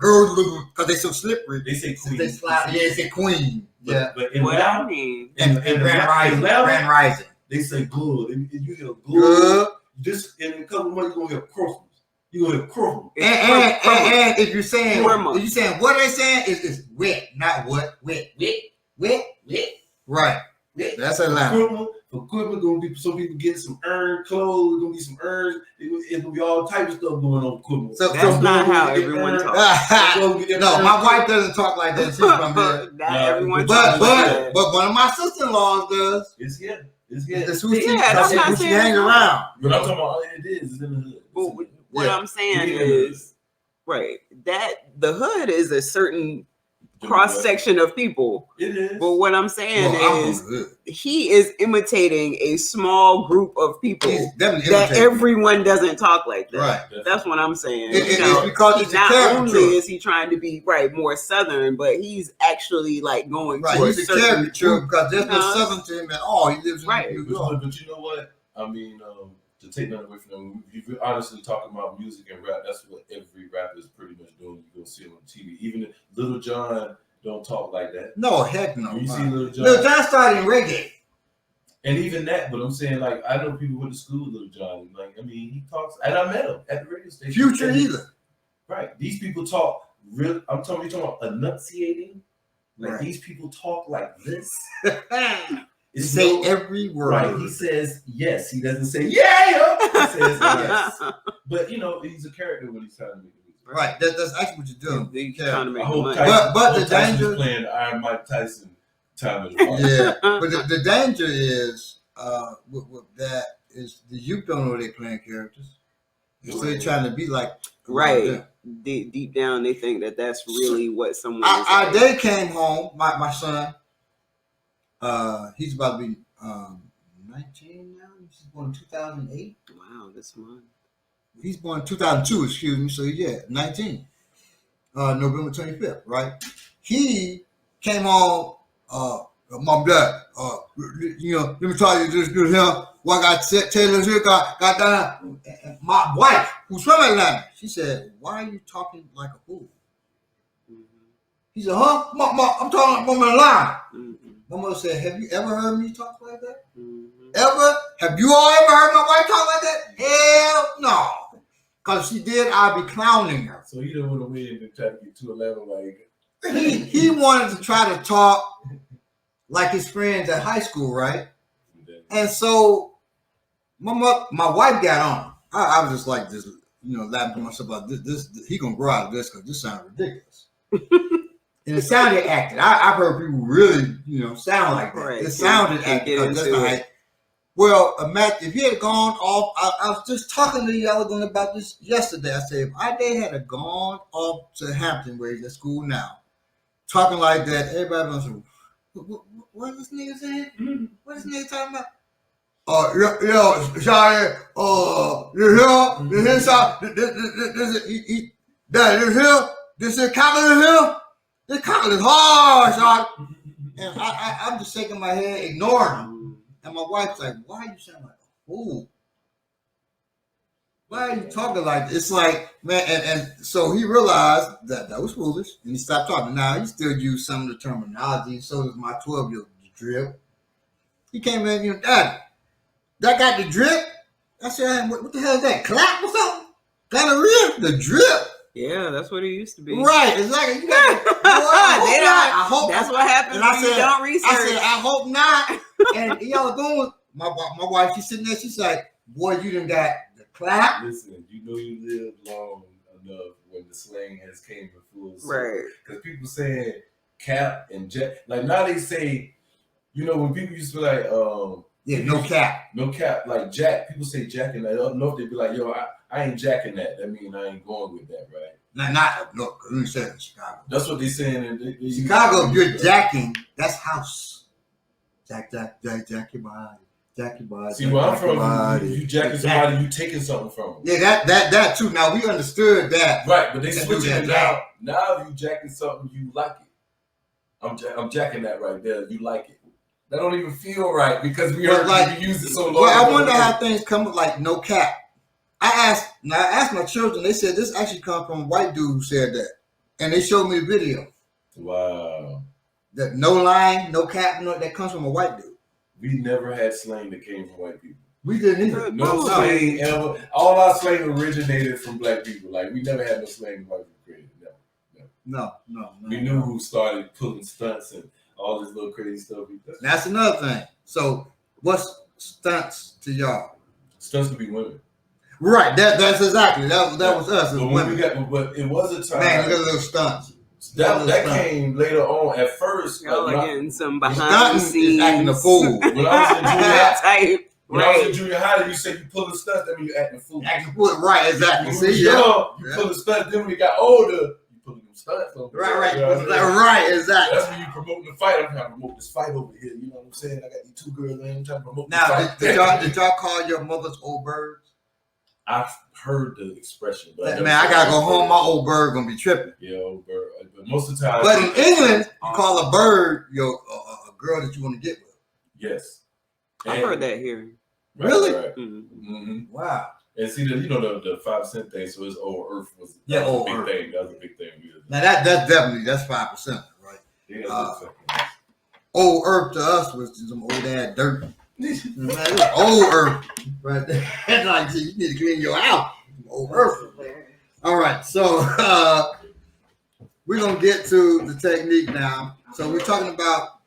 because they so slippery. They say queen. They slide. Yeah, they say queen. Yeah. But in What Loud, I mean. And Grand Rising. they say good. And you hear good. Good. Just in a couple of months, you're gonna hear crossings. You're gonna hear crumble. And if you're saying what they saying is wet, not what wet. Right. That's a lie. Equipment gonna be some people getting some earned clothes. Gonna be some earned. It's gonna be all type of stuff going on. Equipment. So That's not how everyone talks. No, my wife doesn't talk like that. She's from here. Not everyone But talks like that. one of my sister-in-laws does. It's here. That's who that's not she saying hangs no. around. But I'm talking about it is. It's in the hood. But what I'm saying is, right, that the hood is a certain cross section of people. It is. But what I'm saying is, he is imitating a small group of people that everyone doesn't talk like that. Right. That's what I'm saying. It's because it's not only is he trying to be more Southern, but he's actually like going right. to He's a caricature because there's no Southern to him at all. He lives in New York. But you know what? I mean, to take that away from them, if you're honestly talking about music and rap, that's what every rapper is pretty much doing. You go see him on TV. Even if Little John don't talk like that. No, heck no. You see Little John. Little John started in reggae. And even that, but I'm saying, like, I know people went to school with Little John. Like, I mean, he talks, and I met him at the radio station. Future either. Right. These people talk real. I'm talking about enunciating. Like, right. These people talk like this. They say every word. Right. He says yes. He doesn't say yeah. He says yes. But he's a character when he's trying to make the music. Right. That's actually what you're doing. He's trying to make money. But the danger playing Iron Mike Tyson time. Yeah. But the danger is with that is the youth don't know they're playing characters. So they're trying to be like right. Deep down, they think that that's really what someone. Our day came home. My son. He's about to be 19 now. He's born in 2008. Wow, this month. He's born in 2002. Excuse me. So 19. November 25th. Right. He came home. Mom, Dad. Let me tell you this here. What I got Taylor's here. Got done. My wife, who's from Atlanta, she said, "Why are you talking like a fool?" Mm-hmm. He said, "Huh? I'm talking from the line." Mm-hmm. My mother said, "Have you ever heard me talk like that? Mm-hmm. Ever? Have you all ever heard my wife talk like that? Hell no. Because she did, I'd be clowning her. So he didn't want to win and try to get 211 like. He wanted to try to talk like his friends at high school, right? And so my wife got on. I was just like this, laughing to myself about this he gonna grow out of this because this sounds ridiculous. And it sounded acted. I've heard people really, sound like that. Right. It sounded acted because that's not like. Well, Matt, if he had gone off, I was just talking to y'all about this yesterday. I said, if they had gone off to Hampton, where he's at school now, talking like that, everybody was like, what is this nigga saying? Mm-hmm. What is this nigga talking about? Sorry, you hear, sorry, this is Capitol Hill? This Capitol is hard, sorry. And I'm just shaking my head, ignoring him. And my wife's like, why are you sound like a fool? Why are you talking like this? It's like, man, and so he realized that was foolish, and he stopped talking. Now, he still used some of the terminology, so does my 12-year-old drip. He came in, Daddy, that got the drip? I said, what the hell is that, clap or something? Gonorrhea? The drip? Yeah, that's what it used to be. Right, exactly. You got I hope that's what happens when you don't research. I said, I hope not. And y'all going, my wife, she's sitting there, she's like, boy, you done got the clap. Listen, you lived long enough when the slang has came in full circle. Right. Because people saying cap and jack, like now they say, when people used to be like, no cap. No cap, like jack, people say jacking that up north, they'd be like, yo, I ain't jacking that. That means I ain't going with that, right? Not up north, because we said in Chicago. That's what they're saying. In Chicago, if you're jacking, that's house. Jack your body. Jack your body. See, where I'm from, you jacking somebody, you taking something from them. Yeah, that too. Now, we understood that. Right, but they switching it now. Now, if you jacking something, you like it. I'm jacking that right there. You like it. That don't even feel right because we heard you use it so long. Well, I wonder how things come up like no cap. I asked my children, they said this actually comes from a white dude who said that. And they showed me the video. Wow. That no line, no cap, that comes from a white dude. We never had slang that came from white people. We didn't either. No slang ever. All our slang originated from black people. Like, we never had no slang white people created. No. We knew who started pulling stunts and all this little crazy stuff. That's another thing. So, what's stunts to y'all? Stunts to be women. Right. That's exactly. That was us as women. But it was a time. Man, look at those stunts. That came later on. At first, y'all are getting some behind the scenes. Acting a fool. When I was in junior high, you said you pulling stunts, that means you acting a fool. Acting a fool, right? Exactly. When you young, you pulling stunts. Then when you got older, you pulling them stunts. Right. Right. Exactly. That's when you promoting the fight. I'm trying to promote this fight over here. You know what I'm saying? I got these two girls in. I'm trying to promote. Now, did y'all call your mothers old birds? I've heard the expression, but man, I gotta go home. My old bird gonna be tripping. Yeah, old bird. But most of the time, but in England, you call a bird a girl that you want to get with. Yes, I've heard that here. Really? Right. Mm-hmm. Wow. And see, the 5 cent thing. So it's old Earth was old big Earth thing. That was a big thing. Now that's 5%, right? Yeah. Old Earth to us was some old ass dirt. Man, old Earth, right there. Like, you need to clean your house. Old Earth. All right, so we're gonna get to the technique now. So we're talking about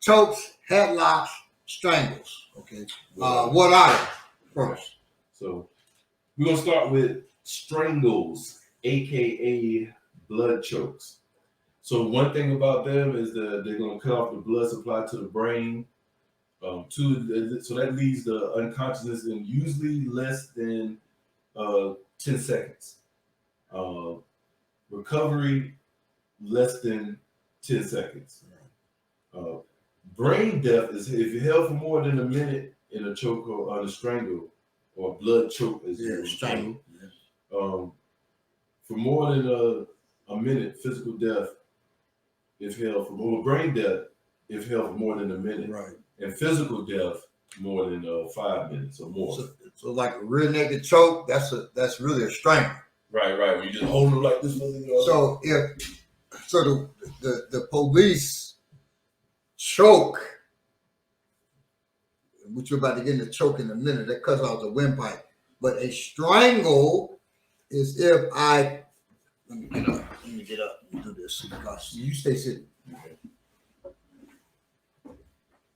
chokes, headlocks, strangles. Okay. What are they first? So we're gonna start with strangles, aka blood chokes. So one thing about them is that they're gonna cut off the blood supply to the brain. So that leaves the unconsciousness in usually less than 10 seconds. Recovery, less than 10 seconds. Brain death is if you're held for more than a minute in a choke or on a strangle or blood choke, as strangle. For more than a minute, physical death, if held for more brain death, if held for more than a minute. Right. And physical death more than 5 minutes or more. So like a rear naked choke, that's really a strangle. Right. When you just hold them like this. So the police choke, which you're about to get in the choke in a minute, that cuts off the windpipe. But a strangle is if I let me get up. Let me get up and do this because you stay sitting. Okay.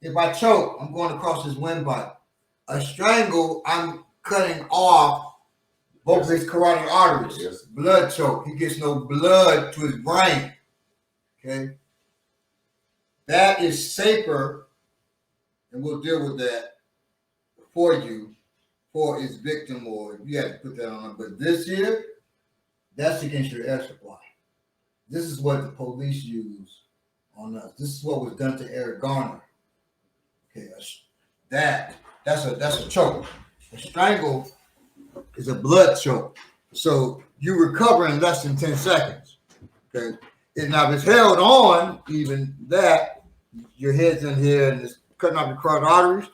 If I choke, I'm going across his windpipe. A strangle, I'm cutting off both his carotid arteries. Yes. Blood choke. He gets no blood to his brain. Okay. That is safer, and we'll deal with that for you, for its victim, or you have to put that on. But this here, that's against your air supply. This is what the police use on us. This is what was done to Eric Garner. Okay, that's a choke. A strangle is a blood choke. So you recover in less than 10 seconds. Okay. And now if it's held on, even that, your head's in here and it's cutting off your carotid arteries,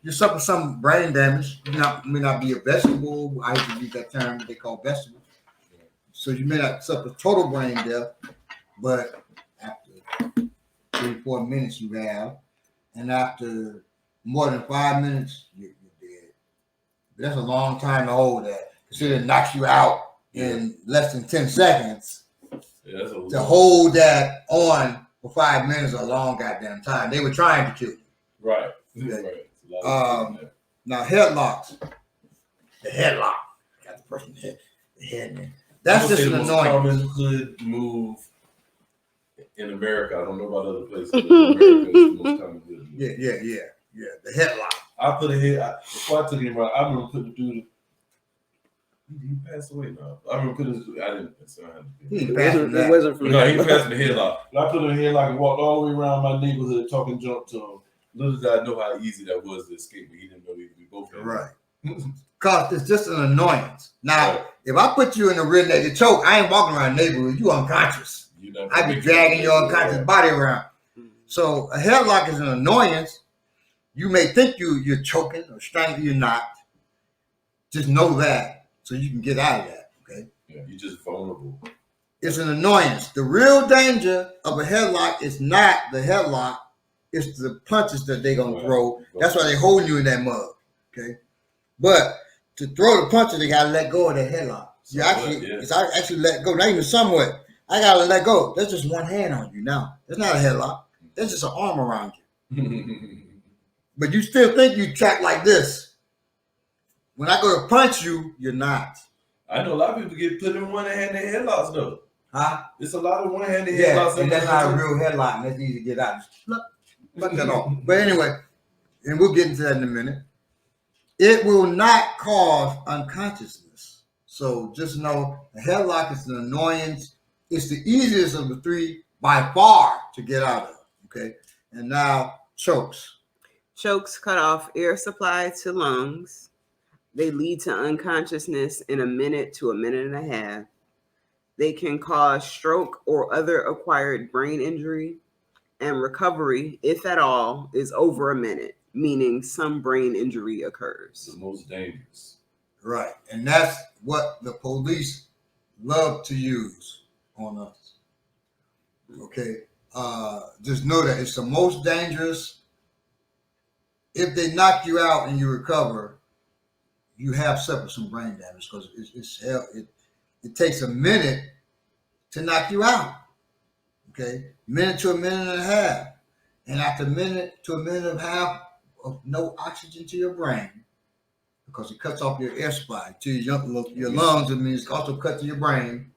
you suffer some brain damage. You may not be a vegetable. I hate to use that term that they call vegetables. So you may not suffer total brain death, but after 3-4 minutes you have, and after more than 5 minutes, you're dead. But that's a long time to hold that. Consider it knocks you out in less than 10 seconds. Yeah, to hold that on for 5 minutes is a long goddamn time. They were trying to kill you. Right. Okay. Right. Now headlocks. The headlock. Got the person head. The head man. That's just an the most annoying. common hood move in America. I don't know about other places, but in America it's the most common hood move. Yeah. The headlock. I put a head before I took him out. I remember putting the dude. He passed away now. I remember putting his. I didn't. It wasn't from No, he passed in the headlock. But I put him in the headlock and walked all the way around my neighborhood talking junk to him. Little did I know how easy that was to escape, but he didn't know we both had Right. Because it's just an annoyance. Now, right. If I put you in a rear naked choke, I ain't walking around the neighborhood. You unconscious. I be dragging your unconscious body around. So a headlock is an annoyance. You may think you're choking or strangling. You're not. Just know that so you can get out of that. Okay. Yeah, you're just vulnerable. It's an annoyance. The real danger of a headlock is not the headlock. It's the punches that they're gonna throw. That's why they're holding you in that mug. Okay. But to throw the punches, they gotta let go of that headlock. I actually let go. Not even somewhat. I gotta let go. There's just one hand on you now. It's not a headlock. There's just an arm around you. But you still think you trapped like this. When I go to punch you, you're not. I know a lot of people get put in one-handed headlocks though. Huh? It's a lot of one-handed Yeah, headlocks. and that's not a real headlock, and that's easy to get out. Pluck that off. But anyway, and we'll get into that in a minute. It will not cause unconsciousness. So just know a headlock is an annoyance. It's the easiest of the three by far to get out of. Okay. And now chokes. Chokes cut off air supply to lungs. They lead to unconsciousness in a minute to a minute and a half. They can cause stroke or other acquired brain injury, and recovery, if at all, is over a minute, meaning some brain injury occurs. The most dangerous. Right. And that's what the police love to use on us. Okay. Just know that it's the most dangerous. If they knock you out and you recover, you have suffered some brain damage because it takes a minute to knock you out. Okay, minute to a minute and a half, and after a minute to a minute and a half of no oxygen to your brain, because it cuts off your air supply to your lungs. It means also cut to your brain.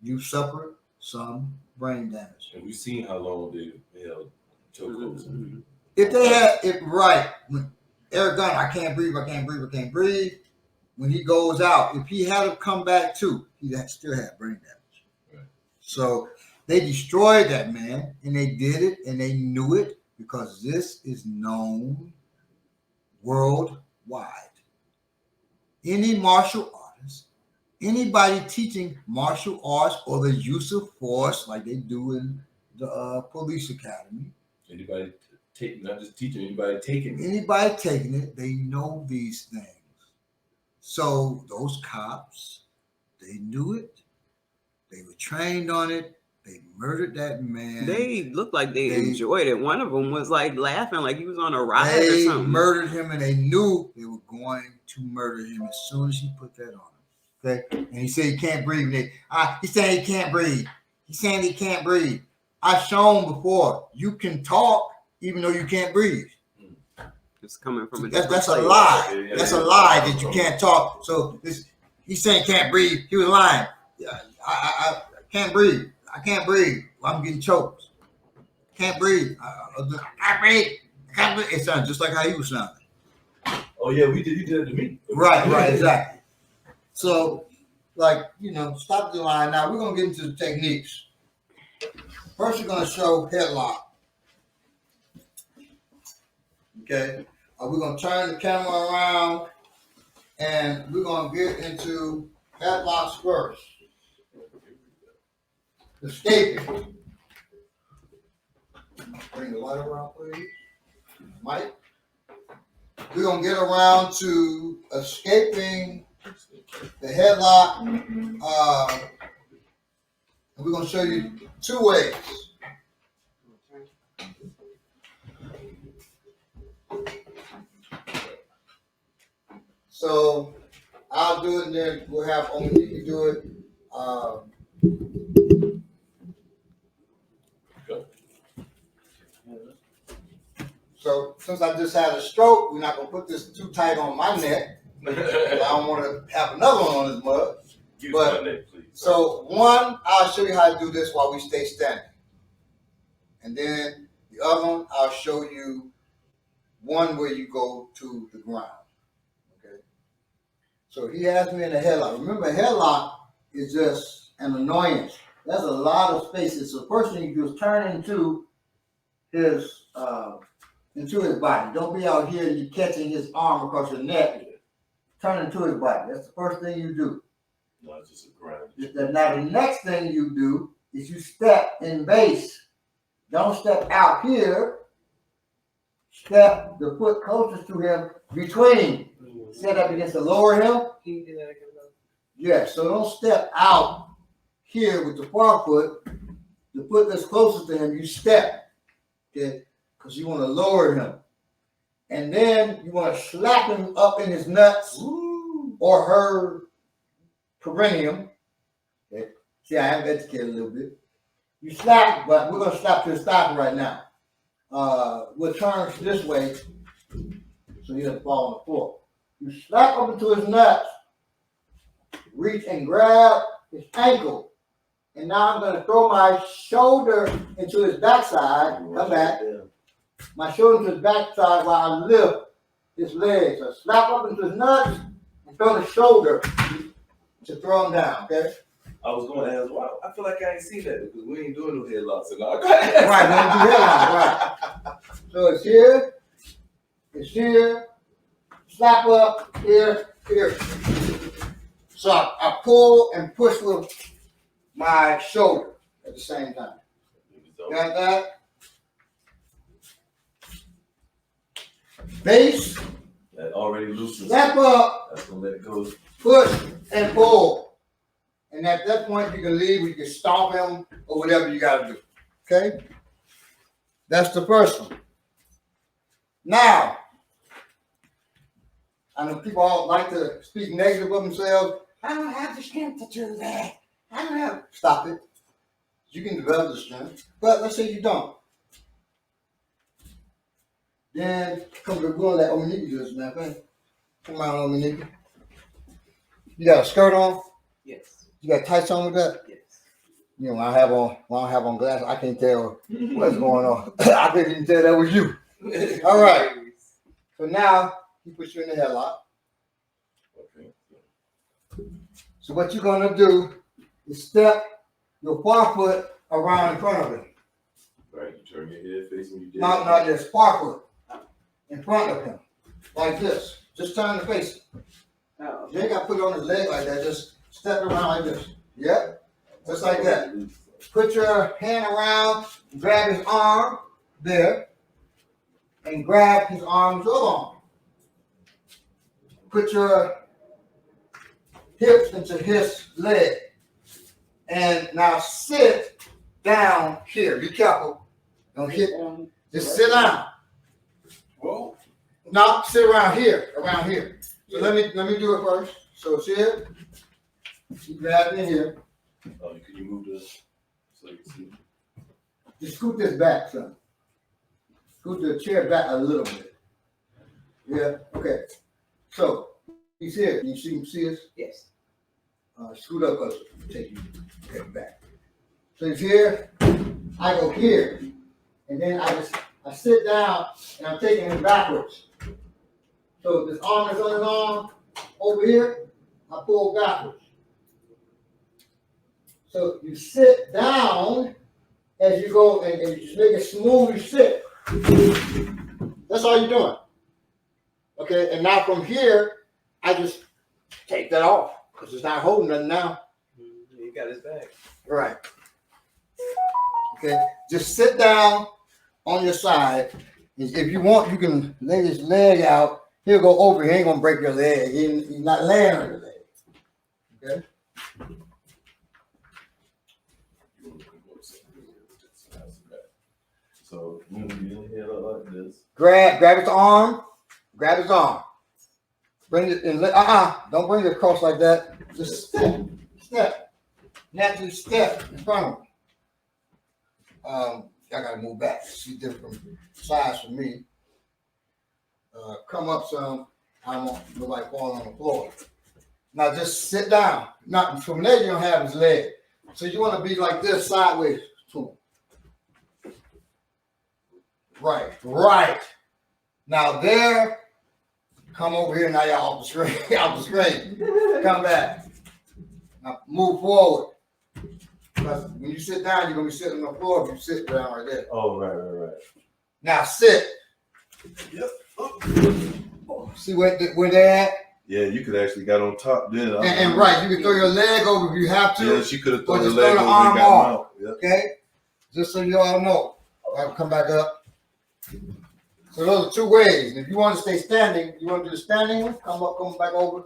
You suffer some brain damage. And we've seen how long they held chokeholds. Mm-hmm. If they had it right, when Eric Garner, I can't breathe. When he goes out, if he had to come back too, he'd still have brain damage. Right. So they destroyed that man, and they did it, and they knew it because this is known worldwide. Any martial artist, anybody teaching martial arts or the use of force like they do in the police academy. Anybody not just teaching, anybody taking it, they know these things. So those cops, they knew it. They were trained on it. They murdered that man. They looked like they enjoyed it. One of them was like laughing like he was on a ride or something. They murdered him, and they knew they were going to murder him as soon as he put that on him. Okay, and he said he can't breathe. He's saying he can't breathe. He's saying he can't breathe. I've shown before you can talk even though you can't breathe. It's coming from a That's a place. lie. That's a lie that you can't talk. So he's saying can't breathe. He was lying. Yeah, I can't breathe. I can't breathe. I'm getting choked. Can't breathe. I can't breathe. I can't breathe. It sounds just like how he was sounding. Oh yeah, you did it to me. Right, exactly. So, like, stop the line. Now we're gonna get into the techniques. First, we're gonna show headlock. Okay, we're gonna turn the camera around, and we're gonna get into headlocks first. Escaping. Bring the light around, please. Mike. We're gonna get around to escaping the headlock. And we're gonna show you 2 ways. So I'll do it, and then we'll have Omaniki do it. So since I just had a stroke, we're not gonna put this too tight on my neck. I don't want to have another one on this mug. But so one, I'll show you how to do this while we stay standing, and then the other one, I'll show you one where you go to the ground. Okay. So he has me in a headlock. Remember, headlock is just an annoyance. That's a lot of spaces. So first thing you do is turn into his body. Don't be out here and you catching his arm across your neck. Turn into his body. That's the first thing you do. No, it's just a ground. Now the next thing you do is you step in base. Don't step out here. Step the foot closest to him between. Set up against the lower him. Can you do that again, though? Yeah, so don't step out here with the far foot. The foot that's closest to him, you step. Okay? Because you want to lower him. And then you want to slap him up in his nuts. Ooh. Or her perineum. Okay. See, I have educated a little bit. You slap, but we're going to slap to his stop right now. We'll turn this way so he doesn't fall on the floor. You slap up into his nuts, reach and grab his ankle, and now I'm going to throw my shoulder into his backside. Come back. My shoulder into his backside while I lift his legs. So slap up into his nuts and throw the shoulder to throw him down. Okay. I was going to ask, wow, I feel like I ain't seen that because we ain't doing no headlocks and all. Right, we don't do headlocks, right. So it's here, slap up, here. So I pull and push with my shoulder at the same time. Got that? Base. That already loosens. Slap up. That's going to let it go. Push and pull. And at that point, you can leave, you can stomp him, or whatever you got to do. Okay? That's the first one. Now, I know people all like to speak negative of themselves. I don't have the strength to do that. I don't have. Stop it. You can develop the strength, but let's say you don't. Then come to go let Omaniki do this, man. Come on, Omaniki. You got a skirt on? Yes. You got tights on with that? Yes. You know, when I have on glasses, I can't tell what's going on. I couldn't even tell that was you. All right. So now he puts you in the headlock. Okay. So what you're gonna do is step your far foot around in front of him. Right, you turn your head facing you. Not just far foot in front of him, like this. Just turn the face. Oh. You ain't got to put it on his leg like that. Just step around like this. Yep. Just like that. Put your hand around, grab his arm there, and grab his arm with your other arm. Put your hips into his leg. And now sit down here. Be careful. Don't hit. Just sit down. Whoa. No, sit around here. So let me do it first. So sit. She grabbed in here. Oh, can you move this so you can see? Just scoot this back, son. Scoot the chair back a little bit. Yeah, okay. So, he's here. Can you see us? Yes. Scoot up us. Take you okay, back. So he's here. I go here. And then I sit down and I'm taking him backwards. So this arm is on his arm over here, I pull backwards. So you sit down as you go and you just make it smooth, you sit. That's all you're doing. Okay, and now from here, I just take that off because it's not holding nothing now. You got his back. Right. Okay, just sit down on your side. If you want, you can lay his leg out. He'll go over. He ain't gonna break your leg. He's not laying on your leg. Okay. So you inhale up like this. Grab his arm. Grab his arm. Bring it and don't bring it across like that. Just step. Naturally step in front of him. I gotta move back. She's different size from me. Come up some. I don't want nobody falling on the floor. Now just sit down. Not from there you don't have his leg. So you want to be like this sideways to him. Right. Now there. Come over here. Now y'all off the screen. Come back. Now move forward. Because when you sit down, you're gonna be sitting on the floor if you sit down right there. Oh, right. Now sit. Yep. See where they're at? Yeah, you could actually got on top then. And right, you can throw your leg over if you have to. Yeah, she could have thrown Or her just leg throw over the and arm got off. him out. Yep. Okay? Just so you all know. I'll come back up. So those are two ways. If you want to stay standing, you want to do the standing one, come back over.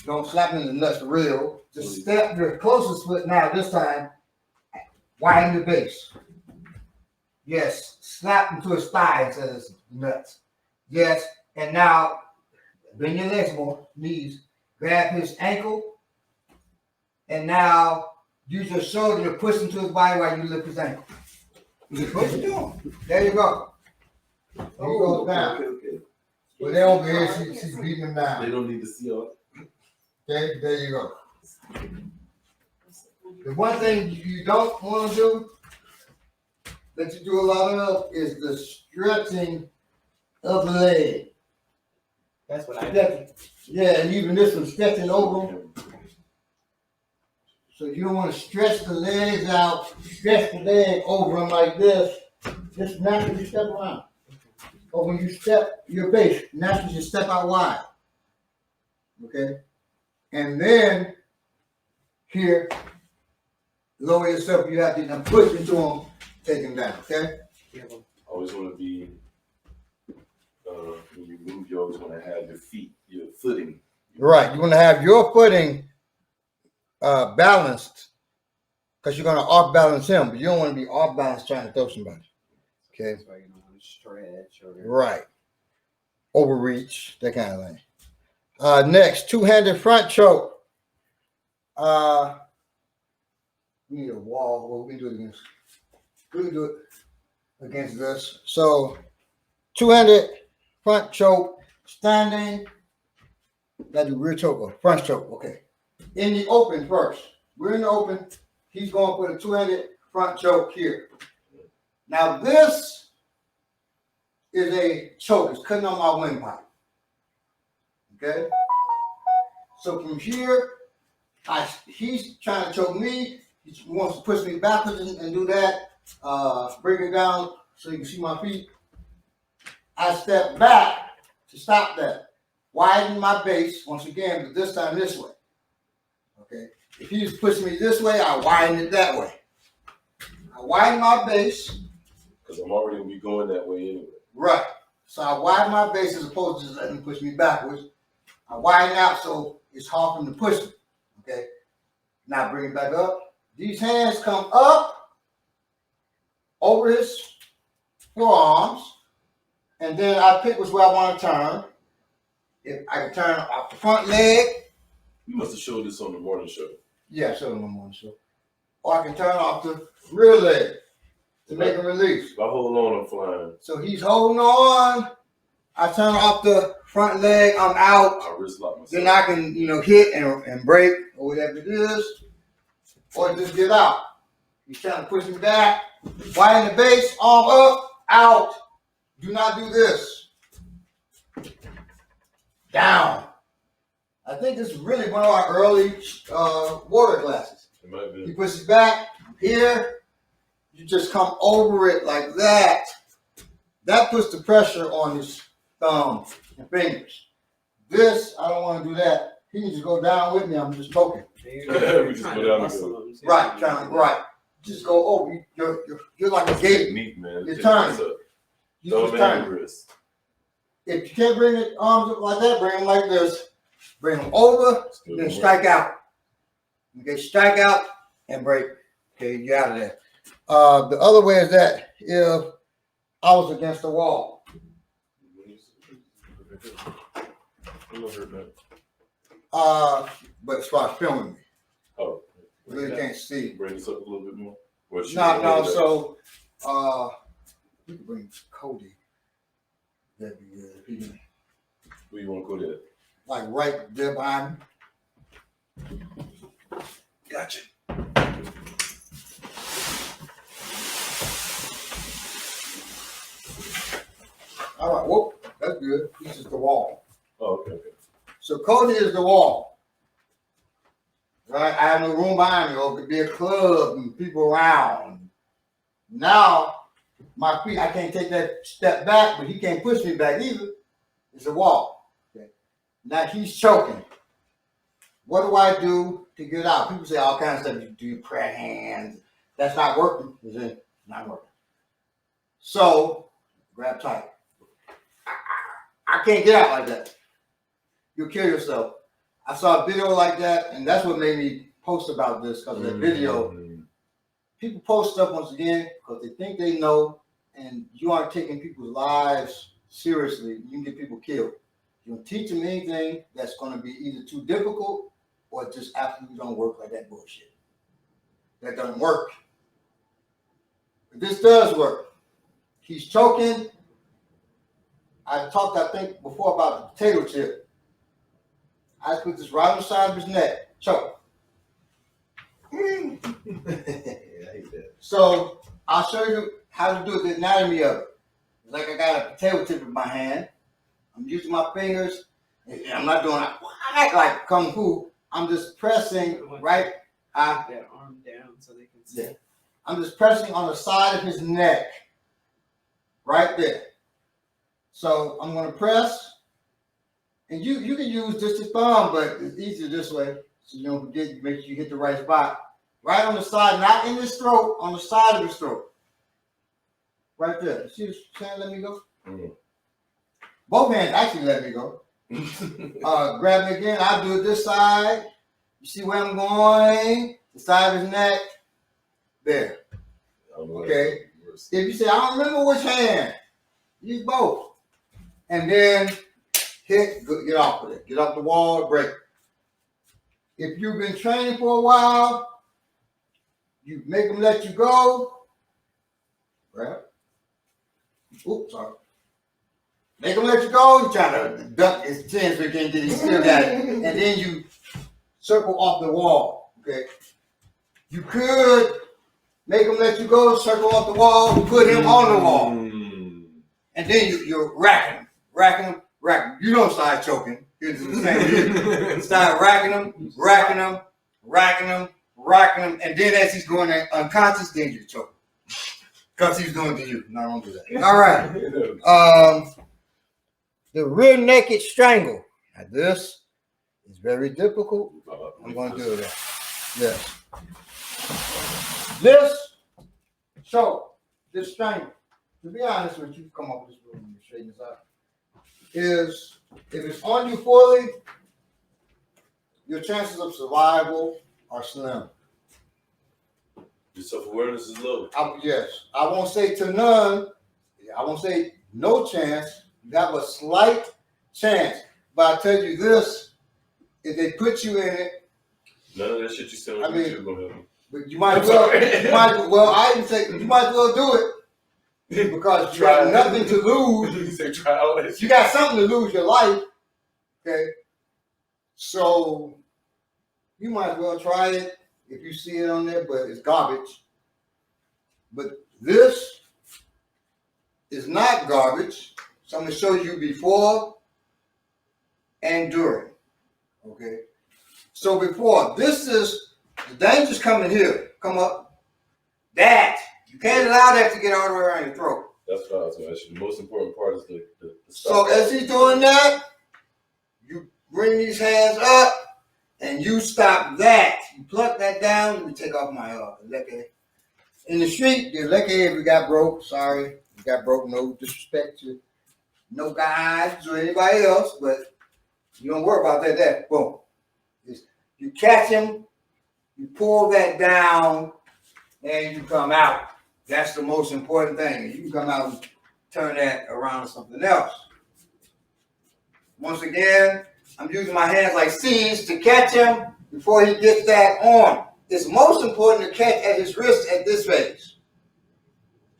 Don't slap him in the nuts for real. Just step your closest foot now, this time. Widen the base. Yes. Slap into his thigh instead of his nuts. Yes. And now, bend your legs more, knees. Grab his ankle. And now, use your shoulder to push him to his body while you lift his ankle. What you doing? There you go. He goes down. Okay. But then over here, she's beating him down. They don't need to see all. Okay, there you go. The one thing you don't want to do, that you do a lot of, is the stretching of the leg. That's what I do. Yeah, and even this one, stretching over them. So you don't want to stretch the legs out, stretch the leg over them like this. Just naturally step around. Or when you step your base, naturally just step out wide. Okay? And then here, lower yourself. You have to now push into them, take them down. Okay? Always want to be, when you move, you always want to have your footing. Right. You want to have your footing balanced because you're going to off balance him, but you don't want to be off balance trying to throw somebody. Okay? That's why you don't want to stretch or Right. Overreach, that kind of thing. Next, two-handed front choke. We need a wall. Well, we can do it against this. So, two-handed front choke, standing. Gotta do rear choke or front choke. Okay. In the open first. We're in the open. He's going for the two-handed front choke here. Now this is a choke. It's cutting on my windpipe. Okay? So from here, he's trying to choke me. He wants to push me backwards and do that. Bring it down so you can see my feet. I step back to stop that. Widen my base, once again, but this time this way. Okay? If he's pushing me this way, I widen it that way. I widen my base. Because I'm already going to be going that way anyway. Right. So I widen my base as opposed to just letting him push me backwards. I widen out so it's hard for him to push me. Okay? Now bring it back up. These hands come up over his forearms. And then I pick which way I want to turn. If I can turn off the front leg You must have showed this on the morning show. Yeah, show them on the show. Or I can turn off the rear leg to make him release. If I hold on, I'm flying. So he's holding on. I turn off the front leg. I'm out. I wrist lock myself. Then I can, hit and break or whatever it is, or just get out. He's trying to push me back. Wide in the base, arm up, out. Do not do this. Down. I think this is really one of our early warrior classes. It might be. He pushes back here. You just come over it like that. That puts the pressure on his thumb and fingers. This, I don't want to do that. He can just go down with me. I'm just poking. We just go down muscle him. Right. Just go over. You're like a gate. Neat, man. You're Take turning. this up. You Thumb just and turn. wrist. If you can't bring the arms up like that, bring them like this. Bring them over, Still then work. strike out. Okay, strike out and break. Okay, you're out of there. The other way is that if I was against the wall. But as far as filming me, Oh, you really can't see. bring this up a little bit more. Or should No. we- So, we can bring Cody. That'd be good. If he can, Where you want to go there? like right there behind me. Gotcha. All right. Whoop. That's good. This is the wall. Oh, okay. So Cody is the wall. Right? I have no room behind me. Or it could be a club and people around. Now, my feet, I can't take that step back, but he can't push me back either. It's a wall. Okay. Now he's choking. What do I do to get out? People say all kinds of stuff. Do you prayer hands? That's not working. Is it? Not working. So, grab tight. I can't get out like that. You'll kill yourself. I saw a video like that, and that's what made me post about this, because of that video. People post stuff once again because they think they know, and you aren't taking people's lives seriously. You can get people killed. You don't teach them anything that's going to be either too difficult or just absolutely don't work like that bullshit. That doesn't work. But this does work. He's choking. I talked, I think, before about the potato chip. I put this right on the side of his neck. Choke. Yeah, I hate that. So I'll show you how to do the anatomy of it. It's like I got a potato chip in my hand. I'm using my fingers. And I'm not doing like kung fu. I'm just pressing right. That arm down so they can see. Yeah. I'm just pressing on the side of his neck. Right there. So I'm going to press. And you can use just your thumb, but it's easier this way. So you don't forget, make sure you hit the right spot. Right on the side, not in his throat, on the side of his throat. Right there. See his hand let me go? Mm. Both hands actually let me go. Grab me again. I'll do it this side. You see where I'm going? The side of his neck. There. Okay. If you say, I don't remember which hand, use both. And then hit, get off of it. Get off the wall, break. If you've been training for a while, you make them let you go. Right? Oops, sorry. Make them let you go. You try to duck his chin so he can't get it. He still got it. And then you circle off the wall. Okay. You could make him let you go, circle off the wall, put him on the wall. And then you're racking him. You don't start choking. It's the same. Start racking him, and then as he's going unconscious, then you choke. Because he's doing it to you. No, don't do that. All right. The rear naked strangle. Now this is very difficult. I'm going to do that. Yes. This choke, this strangle, to be honest with you, come up with this room and straighten this out, is if it's on you fully, your chances of survival are slim. Your self-awareness is low. Yes, I won't say to none. I won't say no chance. You have a slight chance. But I tell you this, if they put you in it, None of that shit you said on I mean, YouTube gonna help me. but you might as well. I even say you might as well do it because you got nothing to lose. You say try all that shit. You got something to lose, your life. Okay, so you might as well try it if you see it on there, but it's garbage. But this is not garbage. So I'm going to show you before and during. Okay. So before, this is the danger's coming here. Come up. That. You can't allow that to get all the way around your throat. That's what I was going to ask you. The most important part is the So as he's doing that, you bring these hands up and you stop that. You pluck that down. Let me take off my lecker. In the street, the lecker if we got broke. Sorry. We got broke. No disrespect to no guys or anybody else, but you don't worry about that. Boom. You catch him, you pull that down, and you come out. That's the most important thing. You can come out and turn that around to something else. Once again, I'm using my hands like C's to catch him before he gets that on. It's most important to catch at his wrist at this phase,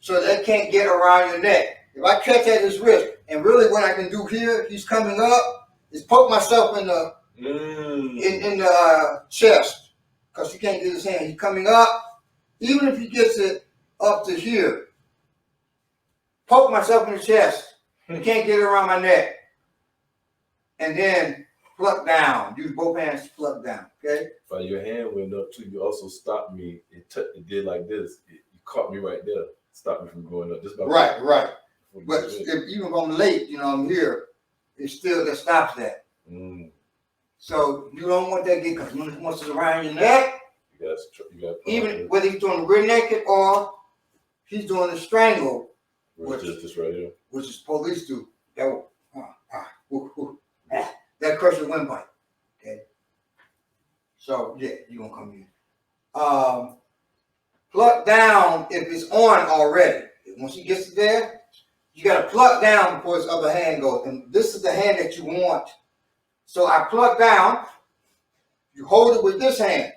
so that can't get around your neck. If I catch at his wrist, and really what I can do here, he's coming up, is poke myself in the in the chest, because he can't get his hand. He's coming up, even if he gets it up to here. Poke myself in the chest. He can't get it around my neck. And then pluck down. Use both hands to pluck down. Okay? While your hand went up too, you also stopped me. It did like this. You caught me right there. Stopped me from going up. Just about Right. But if even if I'm late, I'm here, it still that stops that. So you don't want that to get, because once it's around your neck, you got even whether he's doing the rear naked or he's doing the strangle, which is this right here, which is police do. That crushes the windpipe. Okay. So yeah, you're gonna come in. Pluck down if it's on already. Once he gets it there, you gotta pluck down before his other hand goes. And this is the hand that you want. So I pluck down, you hold it with this hand.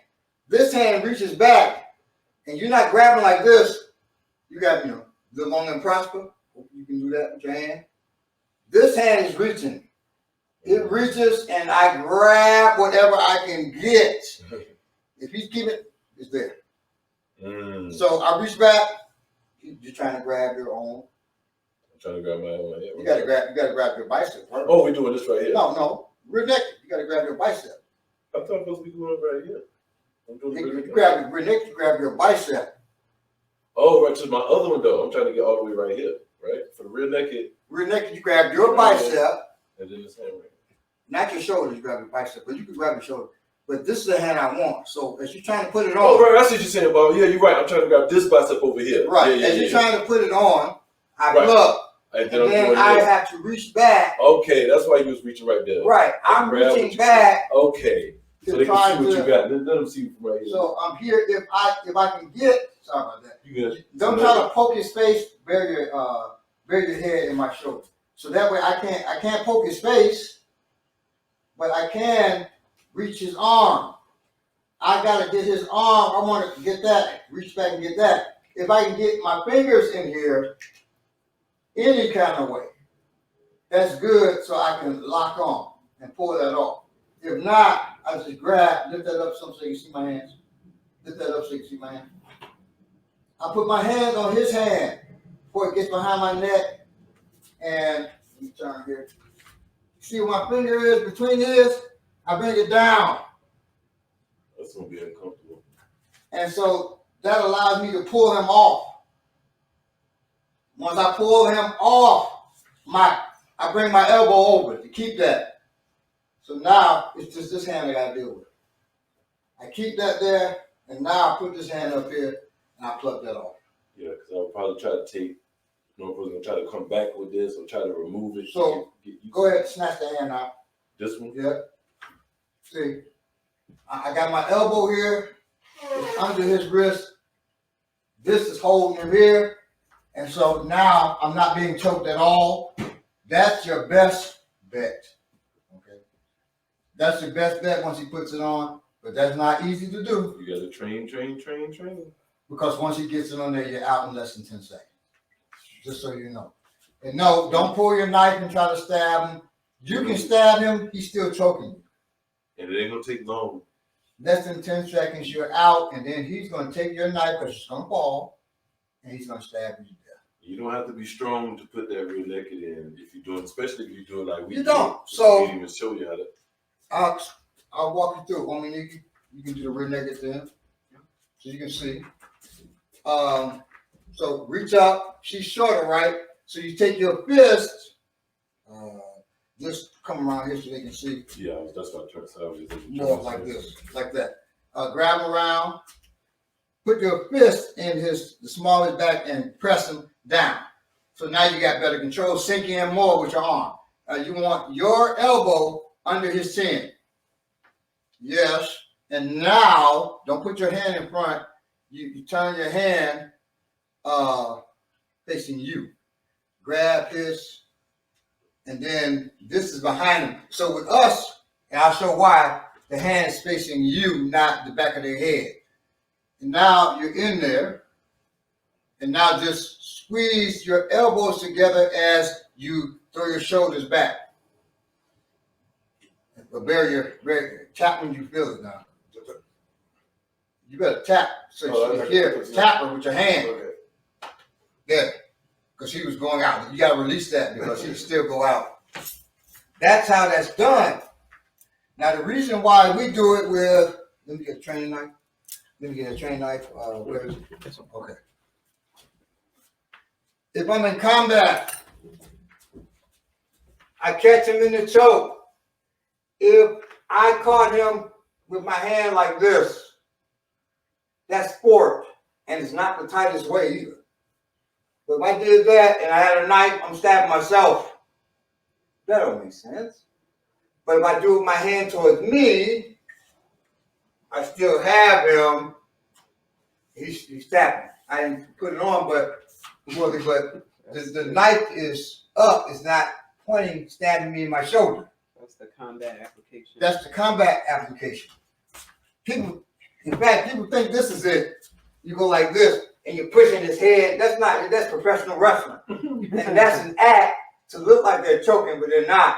This hand reaches back, and you're not grabbing like this. You got, live long and prosper. You can do that with your hand. This hand is reaching. It reaches, and I grab whatever I can get. If he's keeping it, it's there. So I reach back. You're trying to grab your own. I'm trying to grab my own. You gotta grab your bicep. Right? Oh, we're doing this right here. No. Rear naked. You gotta grab your bicep. I thought I was supposed to be doing it right here. I'm doing the You grab your rear naked. You grab your bicep. Oh, right to my other one though. I'm trying to get all the way right here, right? For the rear naked. Rear naked. You grab your bicep. And then this hand right here. Not your shoulders. You grab your bicep, but you can grab your shoulder. But this is the hand I want. So as you're trying to put it on. Oh, right. That's what you're saying, Bob. Yeah, you're right. I'm trying to grab this bicep over here. Right. Yeah, as you're trying to put it on, I pluck. And then I have to reach back. Okay, that's why you was reaching right there. Right. I'm reaching back. Okay. So they can see what you got. Let them see from right here. So I'm here. If I can get, sorry about that. Don't try to poke his face, bury your head in my shoulder. So that way I can't poke his face, but I can reach his arm. I gotta get his arm. I want to get that. Reach back and get that. If I can get my fingers in here, any kind of way, that's good. So I can lock on and pull that off. If not, I just grab, lift that up so you can see my hands. Lift that up so you can see my hand. I put my hands on his hand before it gets behind my neck. And let me turn here. See where my finger is between his? I bring it down. That's gonna be uncomfortable. And so that allows me to pull him off. Once I pull him off, I bring my elbow over to keep that. So now it's just this hand I gotta deal with. I keep that there, and now I put this hand up here and I pluck that off. Yeah, because I would probably try to take, I was gonna try to come back with this or try to remove it. So go ahead, snatch the hand out. This one? Yeah. See, I got my elbow here. It's under his wrist. This is holding him here. And so now I'm not being choked at all. That's your best bet. Okay. That's your best bet once he puts it on, but that's not easy to do You gotta train. because once he gets it on there, you're out in less than 10 seconds. Just so you know. And no, don't pull your knife and try to stab him. You can stab him, he's still choking you. And it ain't gonna take long. Less than 10 seconds, you're out, and then he's going to take your knife because it's going to fall, and he's going to stab you to death. You don't have to be strong to put that rear naked in if you're doing, especially if you're doing like we You don't. do. So we didn't even show you how to. I'll walk you through it. I mean, you can do the rear naked then, so you can see. So reach up. She's shorter, right? So you take your fist, just come around here so they can see. Yeah, that's what I tried to say. More like this, like that. Grab him around. Put your fist in the small of his back and press him down. So now you got better control. Sink in more with your arm. You want your elbow under his chin. Yes. And now, don't put your hand in front. You turn your hand facing you. Grab his, and then this is behind him. So with us, and I'll show why, the hand is facing you, not the back of their head. And now you're in there, and now just squeeze your elbows together as you throw your shoulders back. But tap when you feel it now. You better tap so you can hear. Tap her with your hand. Okay. There. Because he was going out. You got to release that because he can still go out. That's how that's done. Now, the reason why we do it with, let me get a training knife. Where is it? Okay. If I'm in combat, I catch him in the choke. If I caught him with my hand like this, that's sport, and it's not the tightest way either. But if I did that and I had a knife, I'm stabbing myself. That don't make sense. But if I do it with my hand towards me, I still have him. He's stabbing. I didn't put it on, but the knife is up. It's not pointing, stabbing me in my shoulder. That's the combat application. That's the combat application. People think this is it. You go like this and you're pushing his head. That's professional wrestling. And that's an act to look like they're choking, but they're not.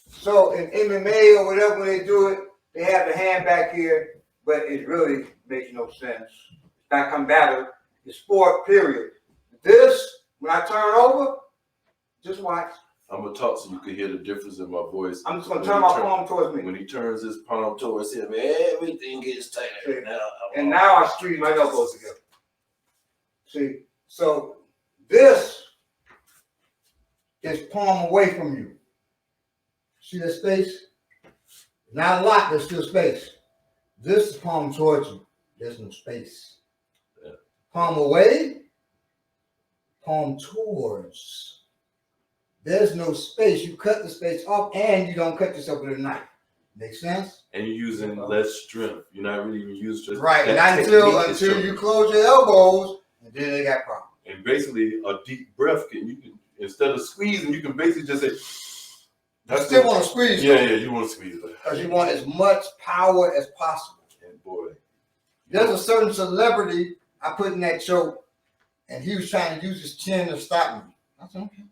So in MMA or whatever, when they do it, they have the hand back here, but it really makes no sense. It's not combative. It's sport, period. This, when I turn over, just watch. I'm gonna talk so you can hear the difference in my voice. I'm just gonna turn my palm towards me. When he turns his palm towards him, everything gets tighter. And now I squeeze my elbows together. See, so this is palm away from you. See the space? Not a lot, there's still space. This is palm towards you. There's no space. Yeah. Palm away, palm towards. There's no space. You cut the space off and you don't cut yourself with a knife. Make sense? And you're using less strength. You're not really even using strength. Right, That not technique is until you close your elbows, and then they got problems. And basically, a deep breath you can instead of squeezing, you can basically just say. You still want to squeeze. Yeah, you want to squeeze it. Because you want as much power as possible. And boy, There's a certain celebrity I put in that choke, and he was trying to use his chin to stop me. I said, okay.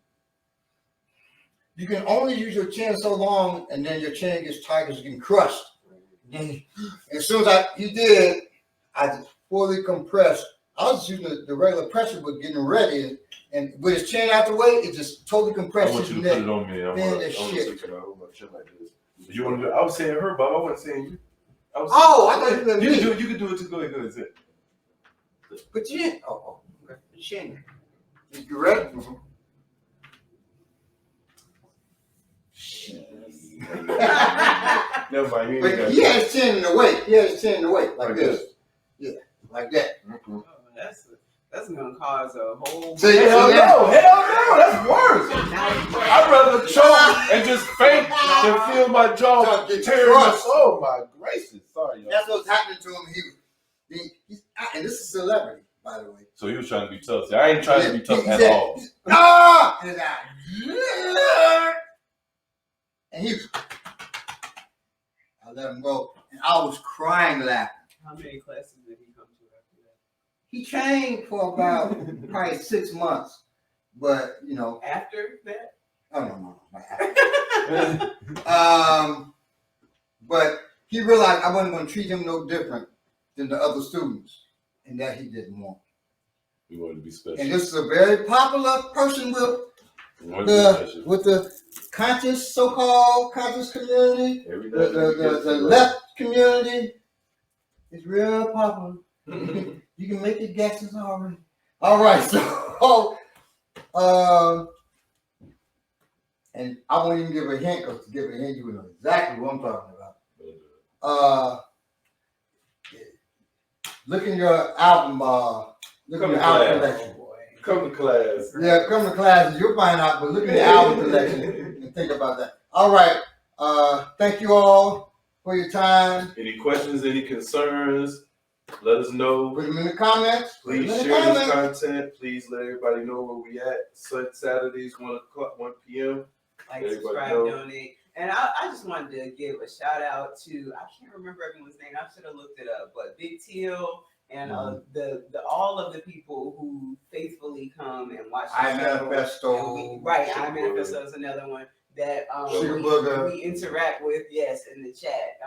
You can only use your chin so long, and then your chin gets tight because you get crushed. And as soon as he did, I just fully compressed. I was using the regular pressure, but getting ready, and with his chin out the way, it just totally compressed I want his you to neck. put it on me. I Man, want that to shit. hold my chin like this. You want to do it? I was saying her, Bob. I wasn't saying you. I thought you meant you me. can do it. You can do it too. Go ahead. Say it. Put your chin. Oh, okay. Your chin. You ready? Mm-hmm. Never mind. You ain't But got he had his chin in the way. He had his chin in the way, like this. Yeah, like that. Oh, that's gonna cause a whole. See, Hell no, that's worse. I'd rather choke and just faint than feel my jaw Get tearing. crushed. Oh my gracious! Sorry, y'all. That's what's happening to him. And this is a celebrity, by the way. So he was trying to be tough. See, I ain't trying to be tough at all. Ah! And it's out. And I let him go. And I was crying laughing. How many classes did he come to after that? He trained for about probably 6 months. But, you know. After that? Oh, no. But he realized I wasn't going to treat him no different than the other students. And that he didn't want. We wanted to be special. And this is a very popular person with the conscious, so-called conscious community. The left community is real popular. You can make your guesses already. All right, so and I won't even give a hint, because to give a hint, you would know exactly what I'm talking about. Look in your album. Look in your album collection. Come to class. Yeah, come to class. You'll find out. But look at the album collection and think about that. All right. Thank you all for your time. Any questions? Any concerns? Let us know. Put them in the comments. Please share this content. Please let everybody know where we at. Saturdays, 1 p.m. Like, subscribe, donate. And I just wanted to give a shout out to, I can't remember everyone's name. I should have looked it up, but Big Teal and the all of the people who faithfully come and watch the I show. Manifesto. I Manifesto is another one that we interact with, yes, in the chat.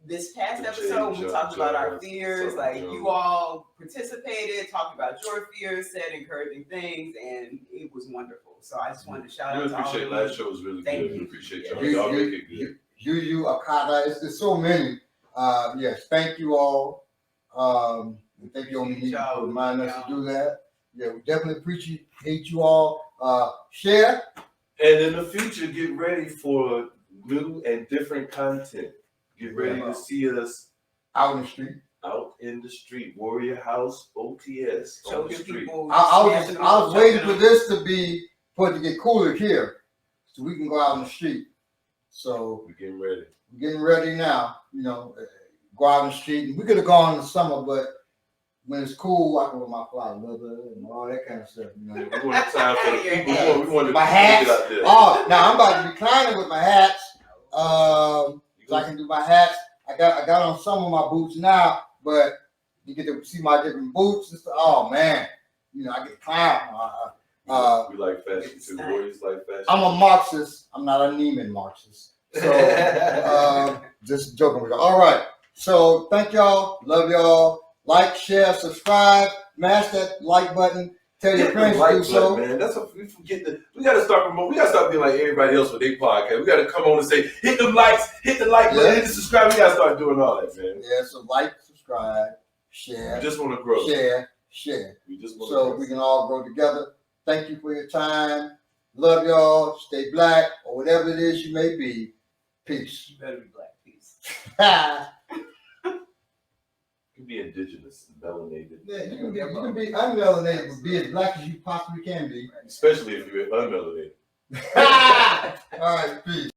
This past episode, we talked about our fears. Like, you all participated, talked about your fears, said encouraging things, and it was wonderful. So I just wanted to shout out to all of you. Appreciate last show was really good. We appreciate y'all. Y'all make it good. You, Akada. There's so many. Yes, thank you all. Thank you only for reminding us to do that. Yeah, we definitely appreciate you all. Share. And in the future, get ready for new and different content. Get ready to see us out in the street. Out in the street. Warrior House OTS. On the street. I was waiting for this for it to get cooler here, so we can go out in the street. So we're getting ready. We're getting ready now. You know, go out in the street. We could have gone in the summer, but when it's cool, I can wear my fly leather and all that kind of stuff. You know, we want time for the people. We want my hats. Oh, now I'm about to be climbing with my hats. So I can do my hats. I got on some of my boots now, but you get to see my different boots and stuff. Oh man, you know, I get to climb. We like fashion too. Warriors like fashion. I'm a Marxist. I'm not a Neiman Marxist. So just joking with y'all. All right. So thank y'all. Love y'all. Like, share, subscribe. Smash that like button. Tell your friends to do so. Man, that's what we forget. We gotta start promoting. We gotta start being like everybody else with their podcast. We gotta come on and say, hit the likes, hit the like button, hit the subscribe. We gotta start doing all that, man. Yeah. So like, subscribe, share. We just want to grow. Share. We just want to grow. We can all grow together. Thank you for your time. Love y'all. Stay black or whatever it is you may be. Peace. You better be black. Peace. You can be indigenous and melanated. Yeah, you can be unmelanated, but be as black as you possibly can be. Especially if you're unmelanated. All right, peace.